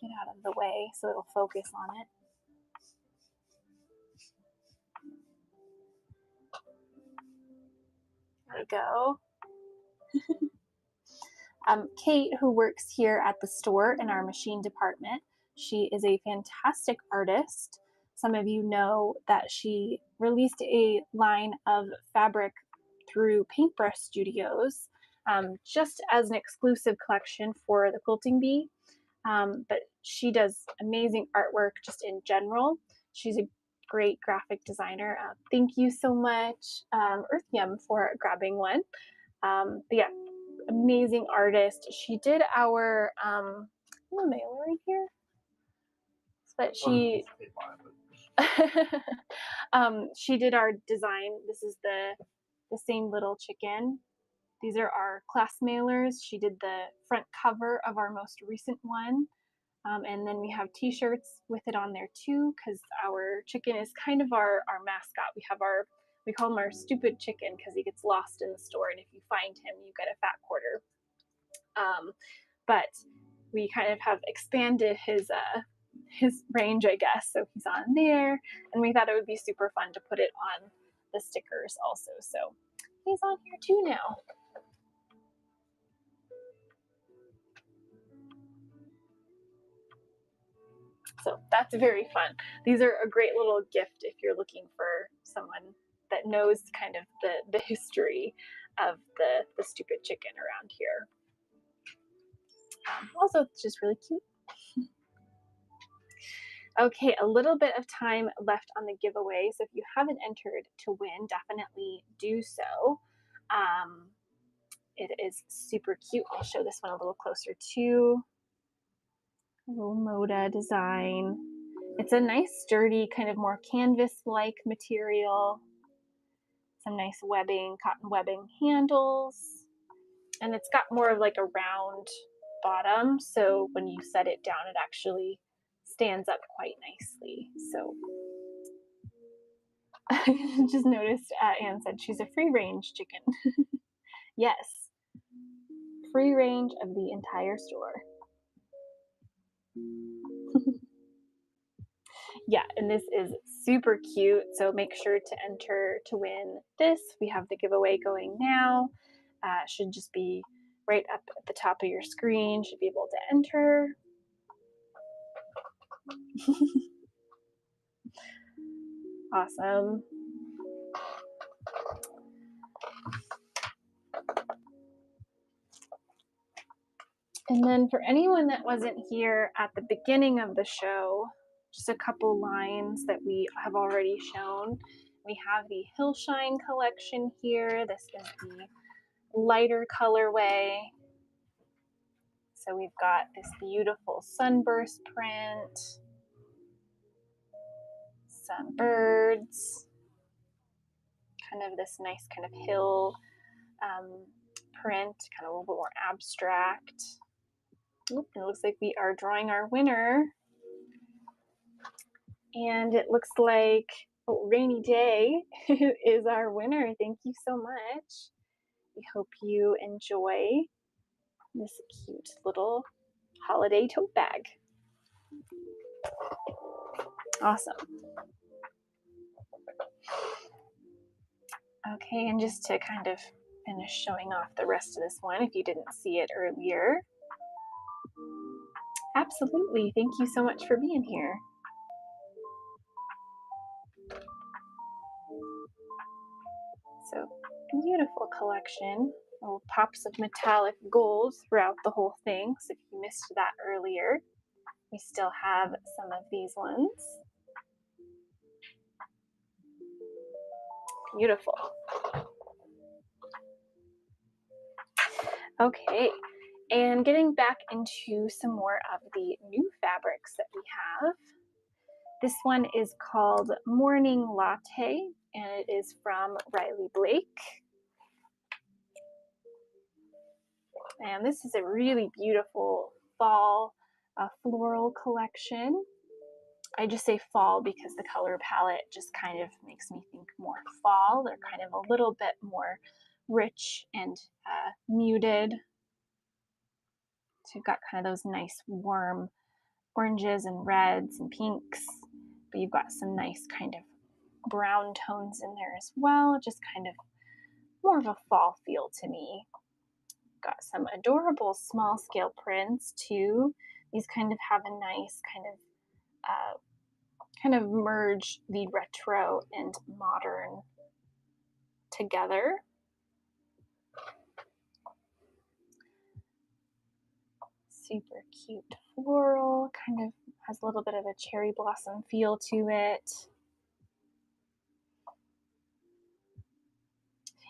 get out of the way so it'll focus on it. There we go. Kate, who works here at the store in our machine department, she is a fantastic artist. Some of you know that she released a line of fabric through Paintbrush Studios just as an exclusive collection for the Quilting Bee. But she does amazing artwork just in general. She's a great graphic designer. Thank you so much, Earthyum, for grabbing one. But yeah, amazing artist. She did our mailer right here, but she did our design. This is the same little chicken. These are our class mailers. She did the front cover of our most recent one. And then we have t-shirts with it on there too, because our chicken is kind of our mascot. We call him our stupid chicken because he gets lost in the store, and if you find him, you get a fat quarter. But we kind of have expanded his range, I guess. So he's on there, and we thought it would be super fun to put it on the stickers also. So he's on here too now. So that's very fun. These are a great little gift if you're looking for someone that knows kind of the history of the stupid chicken around here. Also, it's just really cute. Okay, a little bit of time left on the giveaway. So if you haven't entered to win, definitely do so. It is super cute. I'll show this one a little closer too. A little Moda design. It's a nice, sturdy, kind of more canvas-like material. Some nice webbing, cotton webbing handles. And it's got more of like a round bottom, so when you set it down, it actually stands up quite nicely. So I just noticed Anne said she's a free-range chicken. Yes, free range of the entire store. Yeah, and this is super cute, so make sure to enter to win this. We have the giveaway going now. Should just be right up at the top of your screen. Should be able to enter. Awesome. And then for anyone that wasn't here at the beginning of the show, just a couple lines that we have already shown. We have the Hillshine collection here. This is the lighter colorway. So we've got this beautiful sunburst print, some birds, kind of this nice kind of hill print, kind of a little bit more abstract. Oop, it looks like we are drawing our winner. And it looks like Rainy Day is our winner. Thank you so much. We hope you enjoy this cute little holiday tote bag. Awesome. Okay, and just to kind of finish showing off the rest of this one, if you didn't see it earlier. Absolutely. Thank you so much for being here. So beautiful collection. Little pops of metallic gold throughout the whole thing. So if you missed that earlier, we still have some of these ones. Beautiful. Okay, and getting back into some more of the new fabrics that we have. This one is called Morning Latte, and it is from Riley Blake. And this is a really beautiful fall floral collection. I just say fall because the color palette just kind of makes me think more fall. They're kind of a little bit more rich and muted. So you've got kind of those nice warm oranges and reds and pinks, but you've got some nice kind of brown tones in there as well. Just kind of more of a fall feel to me. Got some adorable small scale prints too. These kind of have a nice kind of merge the retro and modern together. Super cute floral, kind of has a little bit of a cherry blossom feel to it.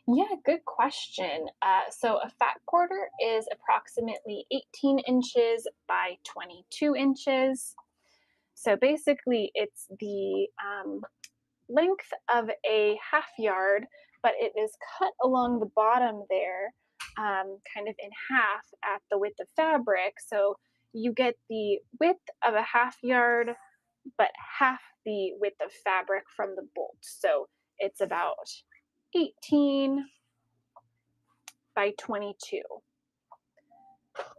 Yeah, good question. So a fat quarter is approximately 18 inches by 22 inches. So basically, it's the length of a half yard, but it is cut along the bottom there, kind of in half at the width of fabric. So you get the width of a half yard, but half the width of fabric from the bolt. So it's about 18 by 22.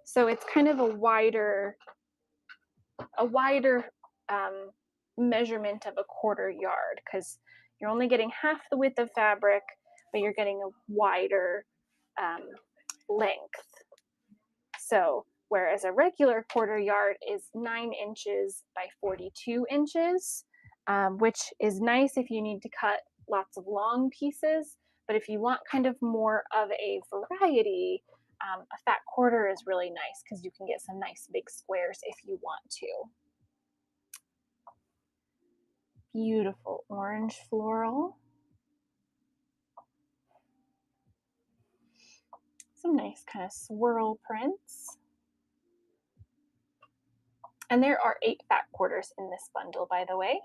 So it's kind of a wider um, measurement of a quarter yard because you're only getting half the width of fabric, but you're getting a wider um, length. So whereas a regular quarter yard is 9 inches by 42 inches, which is nice if you need to cut lots of long pieces. But if you want kind of more of a variety, a fat quarter is really nice because you can get some nice big squares if you want to. Beautiful orange floral. Some nice kind of swirl prints. And there are 8 fat quarters in this bundle, by the way.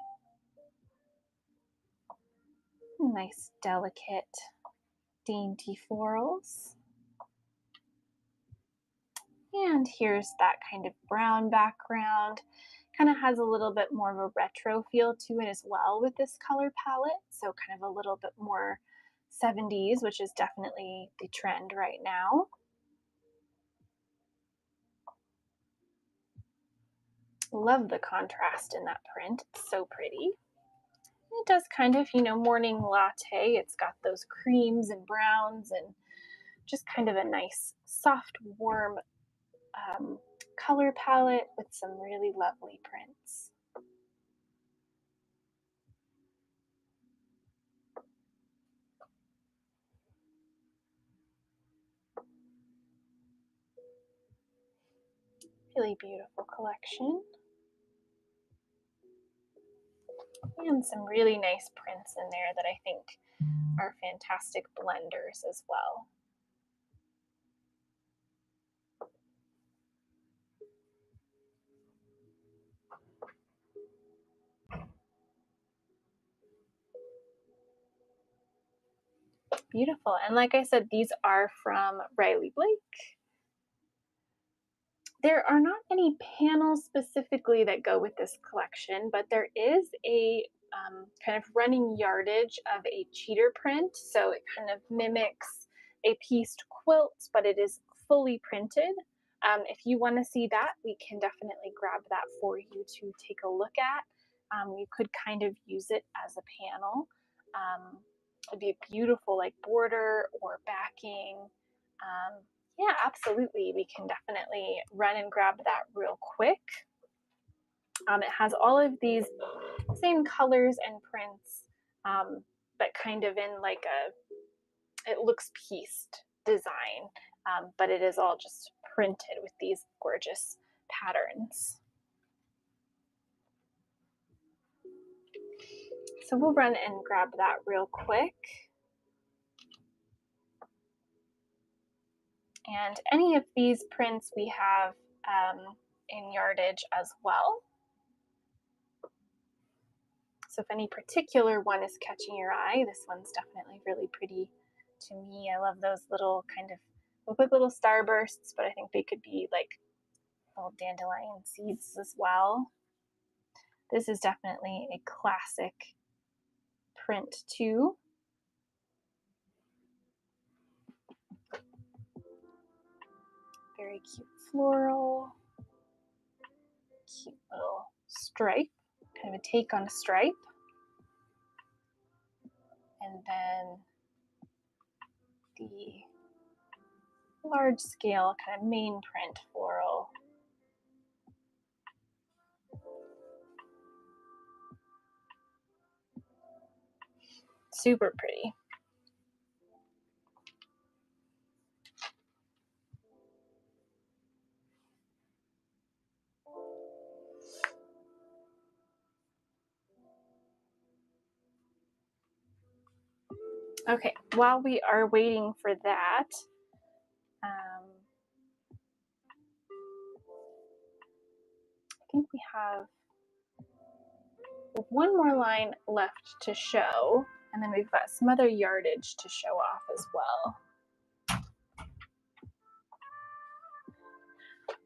Nice, delicate, dainty florals. And here's that kind of brown background. Kind of has a little bit more of a retro feel to it as well with this color palette. So kind of a little bit more 70s, which is definitely the trend right now. Love the contrast in that print. It's so pretty. It does kind of, morning latte. It's got those creams and browns and just kind of a nice, soft, warm color palette with some really lovely prints. Really beautiful collection. And some really nice prints in there that I think are fantastic blenders as well. Beautiful. And like I said, these are from Riley Blake. There are not any panels specifically that go with this collection, but there is a kind of running yardage of a cheater print. So it kind of mimics a pieced quilt, but it is fully printed. If you want to see that, we can definitely grab that for you to take a look at. You could kind of use it as a panel. It'd be a beautiful like border or backing. Yeah, absolutely. We can definitely run and grab that real quick. It has all of these same colors and prints, but kind of in like it looks pieced design, but it is all just printed with these gorgeous patterns. So we'll run and grab that real quick. And any of these prints we have in Yardage as well. So if any particular one is catching your eye, this one's definitely really pretty to me. I love those little kind of look like little starbursts, but I think they could be like little dandelion seeds as well. This is definitely a classic print too. Very cute floral, cute little stripe, kind of a take on a stripe. And then the large scale kind of main print floral. Super pretty. Okay, while we are waiting for that, I think we have one more line left to show, and then we've got some other yardage to show off as well.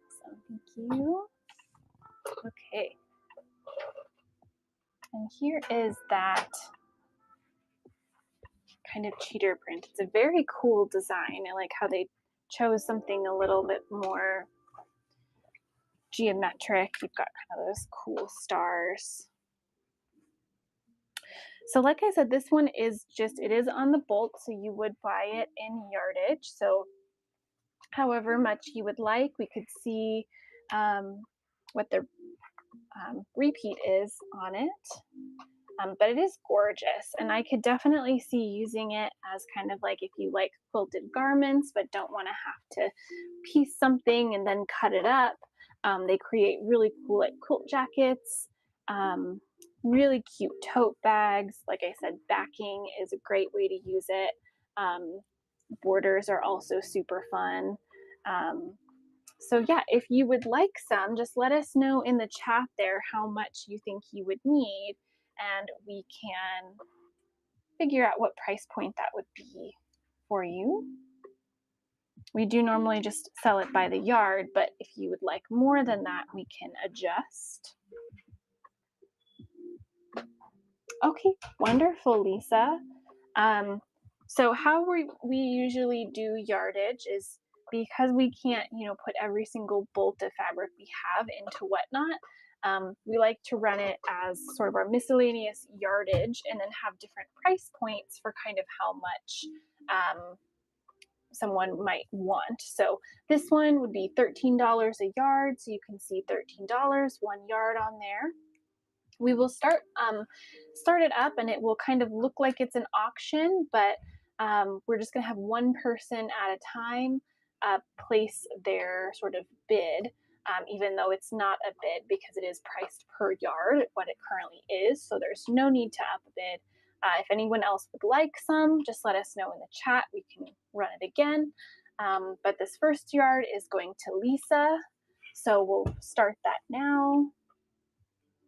So thank you. Okay. And here is that kind of cheater print. It's a very cool design. I like how they chose something a little bit more geometric. You've got kind of those cool stars. So like I said, this one is it is on the bolt, so you would buy it in yardage. So however much you would like, we could see what the repeat is on it. But it is gorgeous, and I could definitely see using it as kind of like if you like quilted garments but don't want to have to piece something and then cut it up. They create really cool like quilt jackets, really cute tote bags. Like I said, backing is a great way to use it. Borders are also super fun. So yeah, if you would like some, just let us know in the chat there how much you think you would need, and we can figure out what price point that would be for you. We do normally just sell it by the yard, but if you would like more than that, we can adjust. Okay, wonderful, Lisa. So how we usually do yardage is, because we can't, put every single bolt of fabric we have into Whatnot, we like to run it as sort of our miscellaneous yardage and then have different price points for kind of how much someone might want. So this one would be $13 a yard. So you can see $13, 1 yard on there. We will start it up, and it will kind of look like it's an auction, but we're just going to have one person at a time place their sort of bid, even though it's not a bid because it is priced per yard, what it currently is. So there's no need to up a bid. If anyone else would like some, just let us know in the chat. We can run it again. But this first yard is going to Lisa. So we'll start that now.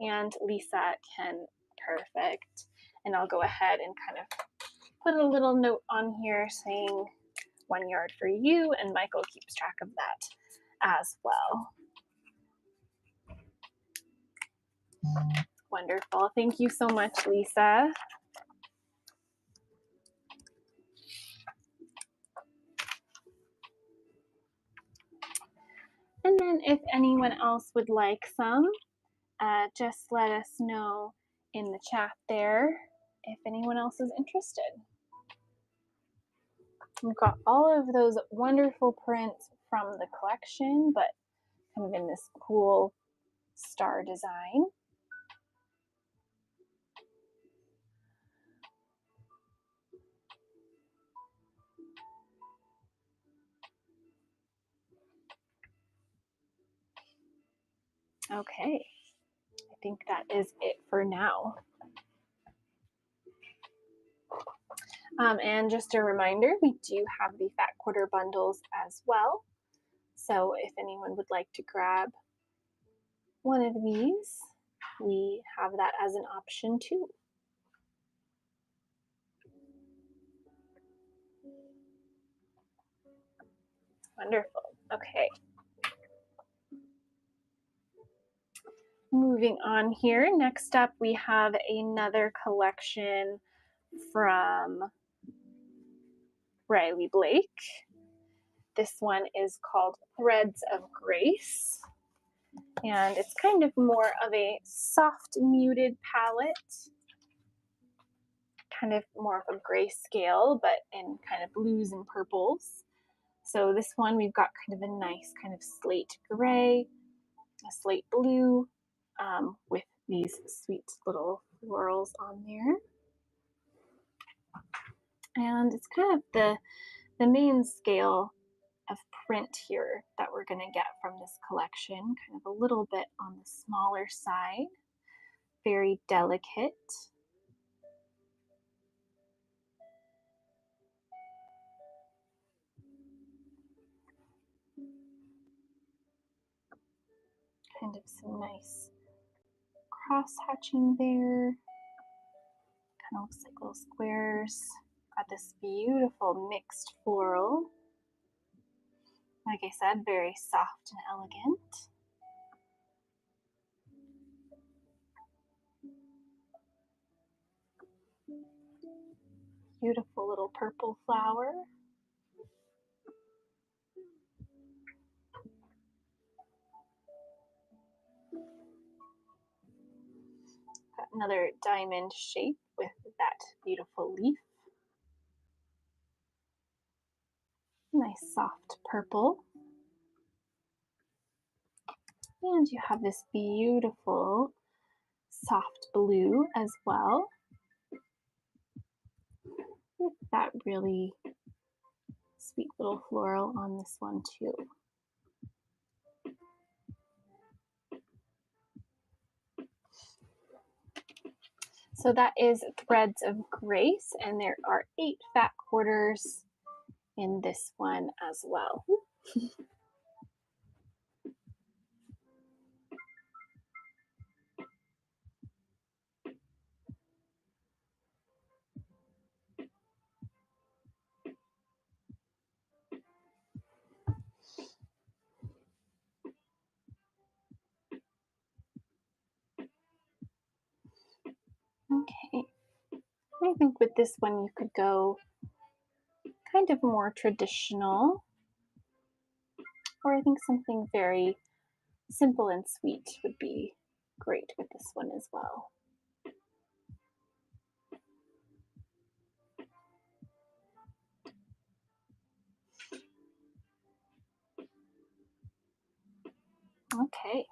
And Lisa can, perfect. And I'll go ahead and kind of put a little note on here saying 1 yard for you, and Michael keeps track of that as well. Wonderful. Thank you so much, Lisa. And then if anyone else would like some, just let us know in the chat there if anyone else is interested. We've got all of those wonderful prints from the collection, but kind of in this cool star design. Okay, I think that is it for now. And just a reminder, we do have the fat quarter bundles as well. So if anyone would like to grab one of these, we have that as an option too. Wonderful. Okay. Moving on here, next up we have another collection from Riley Blake. This one is called Threads of Grace, and it's kind of more of a soft muted palette, kind of more of a grayscale, but in kind of blues and purples. So this one we've got kind of a nice kind of slate gray, a slate blue, with these sweet little florals on there. And it's kind of the main scale of print here that we're going to get from this collection, kind of a little bit on the smaller side, very delicate. kind of some nice cross hatching there. Kind of looks like little squares. Got this beautiful mixed floral. Like I said, very soft and elegant. Beautiful little purple flower. Got another diamond shape with that beautiful leaf. Nice soft purple. And you have this beautiful soft blue as well. With that really sweet little floral on this one too. So that is Threads of Grace, and there are 8 fat quarters in this one as well. Okay, I think with this one you could go kind of more traditional, or I think something very simple and sweet would be great with this one as well. Okay.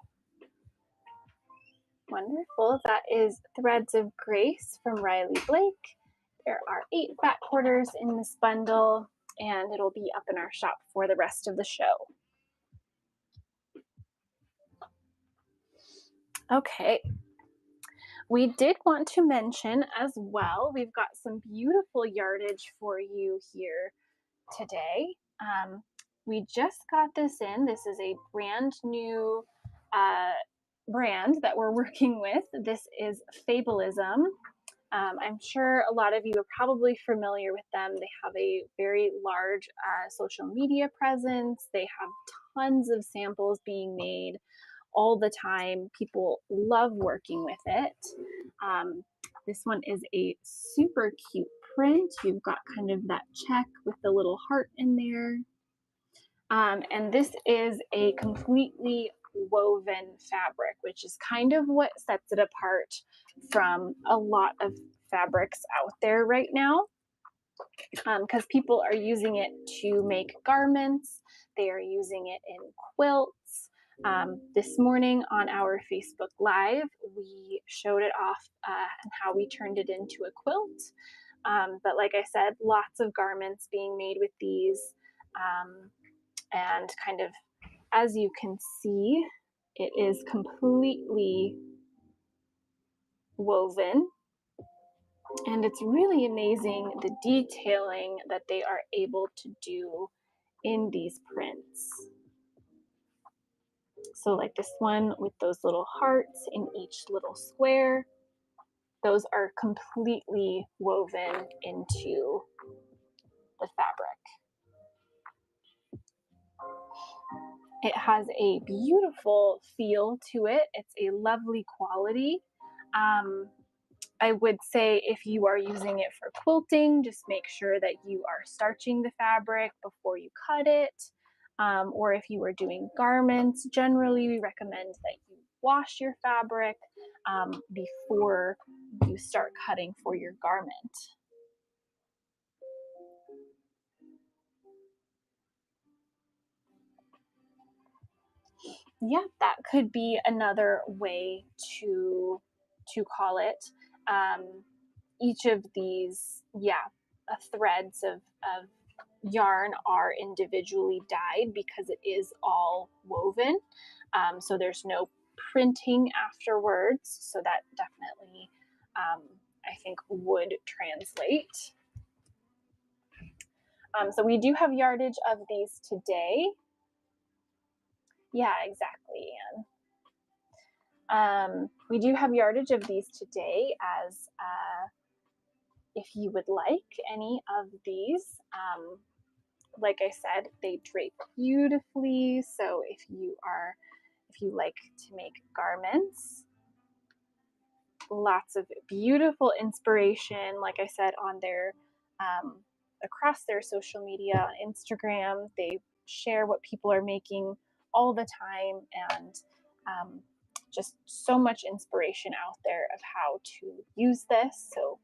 Wonderful. That is Threads of Grace from Riley Blake. There are 8 fat quarters in this bundle, and it'll be up in our shop for the rest of the show. Okay. We did want to mention as well, we've got some beautiful yardage for you here today. We just got this in. This is a brand new brand that we're working with. This is Fableism. I'm sure a lot of you are probably familiar with them. They have a very large social media presence. They have tons of samples being made all the time. People love working with it. This one is a super cute print. You've got kind of that check with the little heart in there. And this is a completely woven fabric, which is kind of what sets it apart from a lot of fabrics out there right now, because people are using it to make garments. They are using it in quilts. This morning on our Facebook Live, we showed it off and how we turned it into a quilt. But like I said, lots of garments being made with these. And kind of, as you can see, it is completely woven. And it's really amazing the detailing that they are able to do in these prints. So like this one with those little hearts in each little square, those are completely woven into the fabric. It has a beautiful feel to it. It's a lovely quality. I would say if you are using it for quilting, just make sure that you are starching the fabric before you cut it. Or if you are doing garments, generally we recommend that you wash your fabric before you start cutting for your garment. Yeah, that could be another way to call it. Each of these, threads of yarn are individually dyed because it is all woven. So there's no printing afterwards. So that definitely, I think, would translate. So we do have yardage of these today. Yeah, exactly, Anne. We do have yardage of these today as if you would like any of these. Like I said, they drape beautifully. So if you like to make garments, lots of beautiful inspiration, like I said, on their across their social media, Instagram. They share what people are making all the time, and just so much inspiration out there of how to use this. So,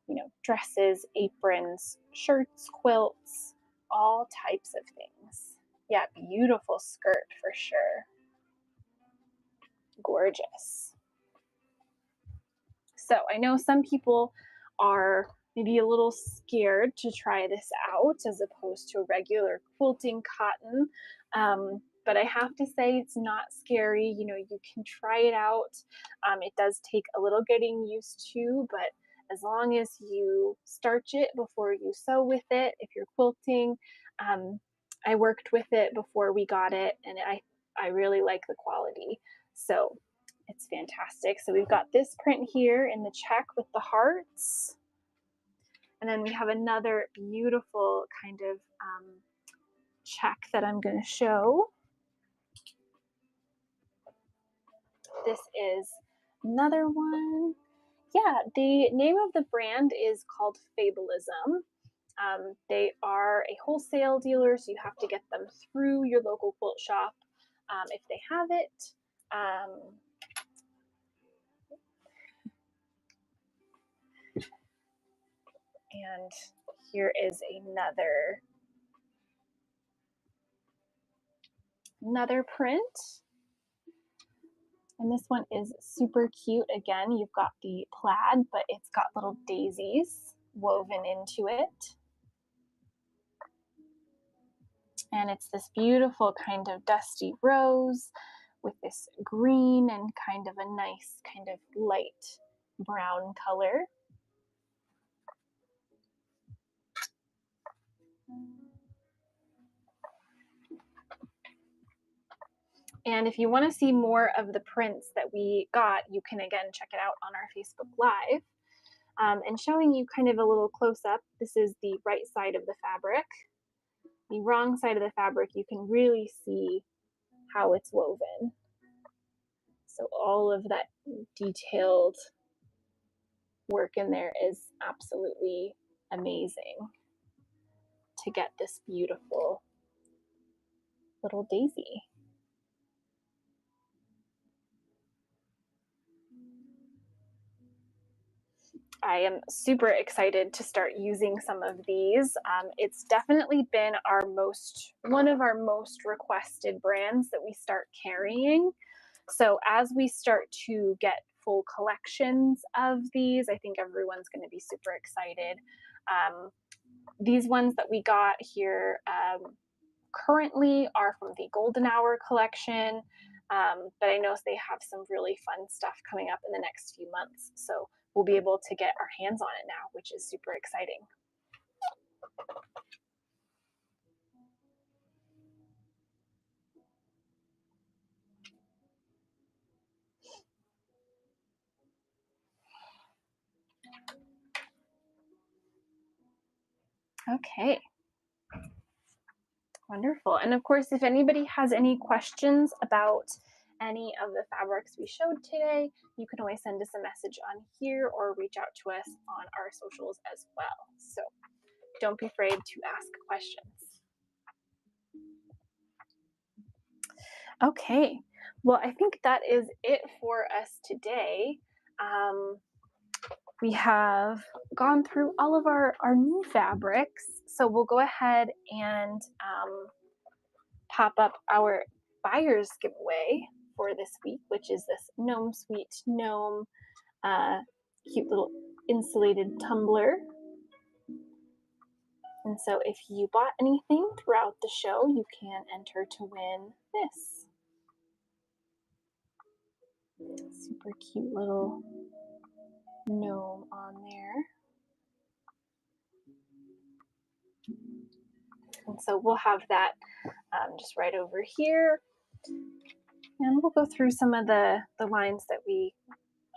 you know, dresses, aprons, shirts, quilts, all types of things. Yeah, beautiful skirt for sure. Gorgeous. So I know some people are maybe a little scared to try this out as opposed to a regular quilting cotton. But I have to say it's not scary. You know, you can try it out. It does take a little getting used to, but as long as you starch it before you sew with it, if you're quilting, I worked with it before we got it, and I really like the quality. So it's fantastic. So we've got this print here in the check with the hearts. And then we have another beautiful kind of check that I'm going to show. This is another one. Yeah, the name of the brand is called Fableism. They are a wholesale dealer, so you have to get them through your local quilt shop if they have it. And here is another print. And this one is super cute. Again, you've got the plaid, but it's got little daisies woven into it. And it's this beautiful kind of dusty rose with this green and kind of a nice kind of light brown color. And if you want to see more of the prints that we got, you can again check it out on our Facebook Live. And showing you kind of a little close up, this is the right side of the fabric. The wrong side of the fabric, you can really see how it's woven. So all of that detailed work in there is absolutely amazing to get this beautiful little daisy. I am super excited to start using some of these. It's definitely been one of our most requested brands that we start carrying. So as we start to get full collections of these, I think everyone's going to be super excited. These ones that we got here currently are from the Golden Hour collection, but I know they have some really fun stuff coming up in the next few months. So we'll be able to get our hands on it now, which is super exciting. Okay. Wonderful. And of course, if anybody has any questions about any of the fabrics we showed today, you can always send us a message on here or reach out to us on our socials as well. So don't be afraid to ask questions. Okay, well, I think that is it for us today. We have gone through all of our new fabrics, so we'll go ahead and pop up our buyer's giveaway for this week, which is this Gnome Sweet Gnome cute little insulated tumbler. And so if you bought anything throughout the show, you can enter to win this. Super cute little gnome on there. And so we'll have that just right over here. And we'll go through some of the lines that we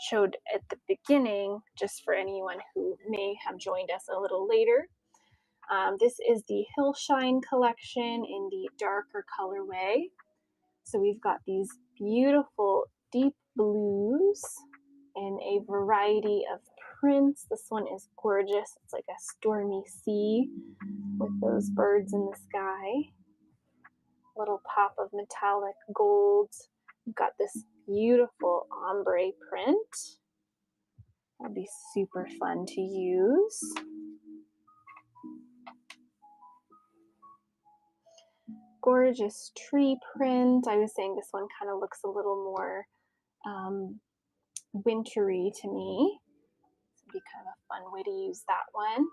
showed at the beginning, just for anyone who may have joined us a little later. This is the Hillshine collection in the darker colorway. So we've got these beautiful deep blues in a variety of prints. This one is gorgeous. It's like a stormy sea with those birds in the sky. Little pop of metallic gold. We've got this beautiful ombre print. That'll be super fun to use. Gorgeous tree print. I was saying this one kind of looks a little more wintry to me. This would be kind of a fun way to use that one.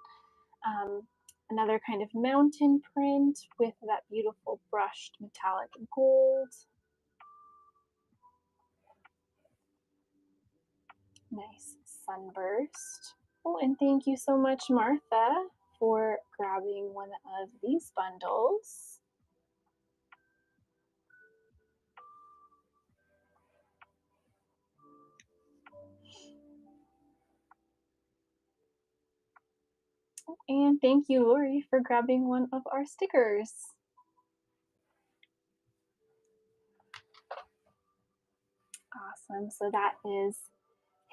Another kind of mountain print with that beautiful brushed metallic gold. Nice sunburst. Oh, and thank you so much, Martha, for grabbing one of these bundles. And thank you, Lori, for grabbing one of our stickers. Awesome. So that is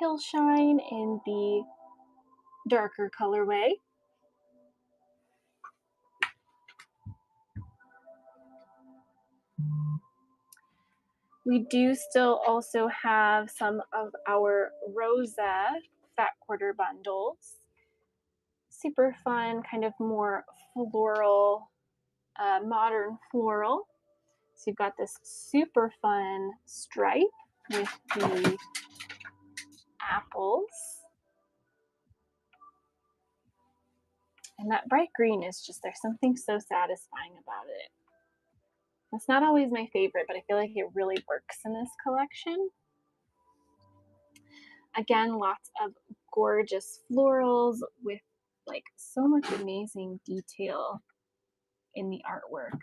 Hillshine in the darker colorway. We do still also have some of our Rosa fat quarter bundles. Super fun, kind of more floral, modern floral. So you've got this super fun stripe with the apples. And that bright green is just, there's something so satisfying about it. It's not always my favorite, but I feel like it really works in this collection. Again, lots of gorgeous florals with like so much amazing detail in the artwork.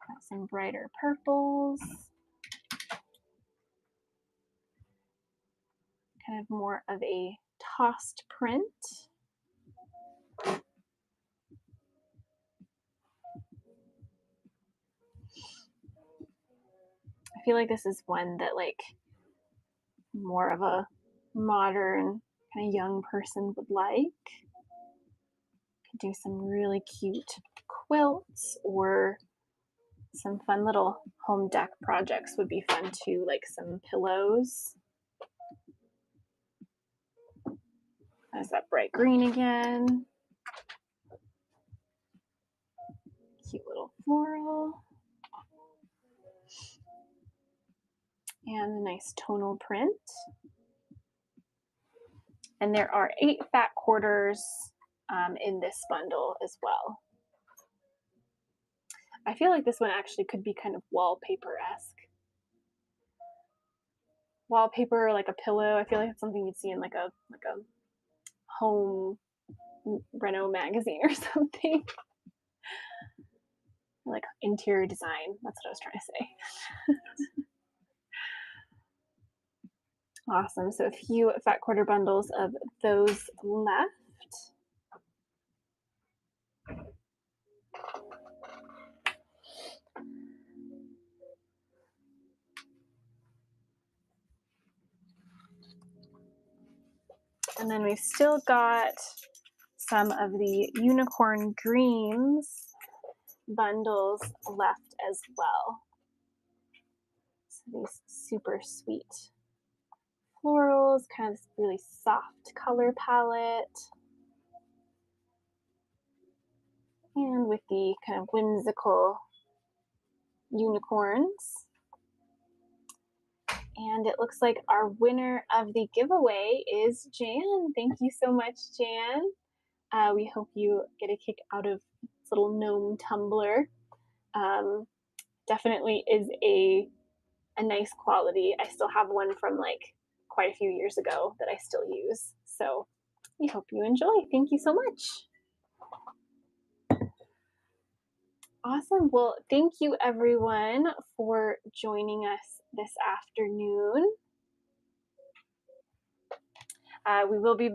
Got some brighter purples. Kind of more of a tossed print. I feel like this is one that like more of a modern kind of young person would like. Could do some really cute quilts, or some fun little home deck projects would be fun too, like some pillows. There's that bright green again. Cute little floral. And a nice tonal print. And there are 8 fat quarters in this bundle as well. I feel like this one actually could be kind of wallpaper-esque. Wallpaper, like a pillow. I feel like it's something you'd see in like a home reno magazine or something. Like interior design. That's what I was trying to say. Awesome. So a few fat quarter bundles of those left. And then we've still got some of the Unicorn Dreams bundles left as well. So these super sweet florals, kind of this really soft color palette. And with the kind of whimsical unicorns. And it looks like our winner of the giveaway is Jan. Thank you so much, Jan. We hope you get a kick out of this little gnome tumbler. Definitely is a nice quality. I still have one from like quite a few years ago that I still use. So we hope you enjoy. Thank you so much. Awesome. Well, thank you everyone for joining us this afternoon. We will be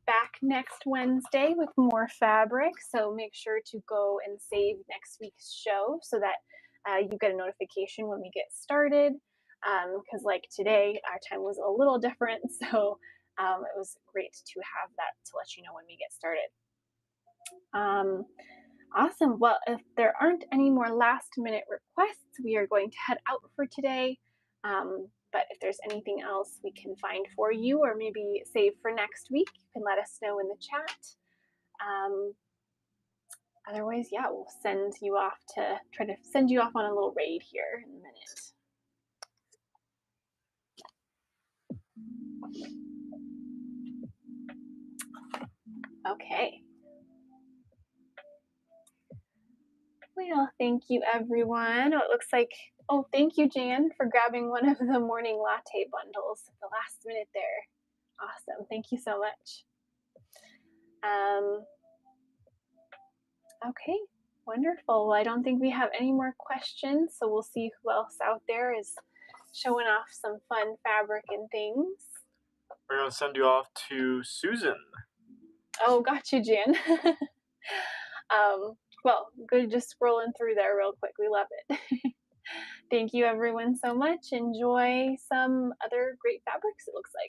back next Wednesday with more fabric, so make sure to go and save next week's show so that you get a notification when we get started. Because, like today, our time was a little different, so it was great to have that to let you know when we get started. Um, Awesome. Well, if there aren't any more last minute requests, we are going to head out for today. But if there's anything else we can find for you or maybe save for next week, you can let us know in the chat. Um, Otherwise, yeah, we'll send you off to try to send you off on a little raid here in a minute. Okay. Well, thank you, everyone. Oh, it looks like, oh, thank you, Jan, for grabbing one of the morning latte bundles at the last minute there. Awesome. Thank you so much. Okay, wonderful. Well, I don't think we have any more questions, so we'll see who else out there is showing off some fun fabric and things. We're going to send you off to Susan. Oh, got you, Jan. Well, good just scrolling through there real quick. We love it. Thank you, everyone, so much. Enjoy some other great fabrics, it looks like.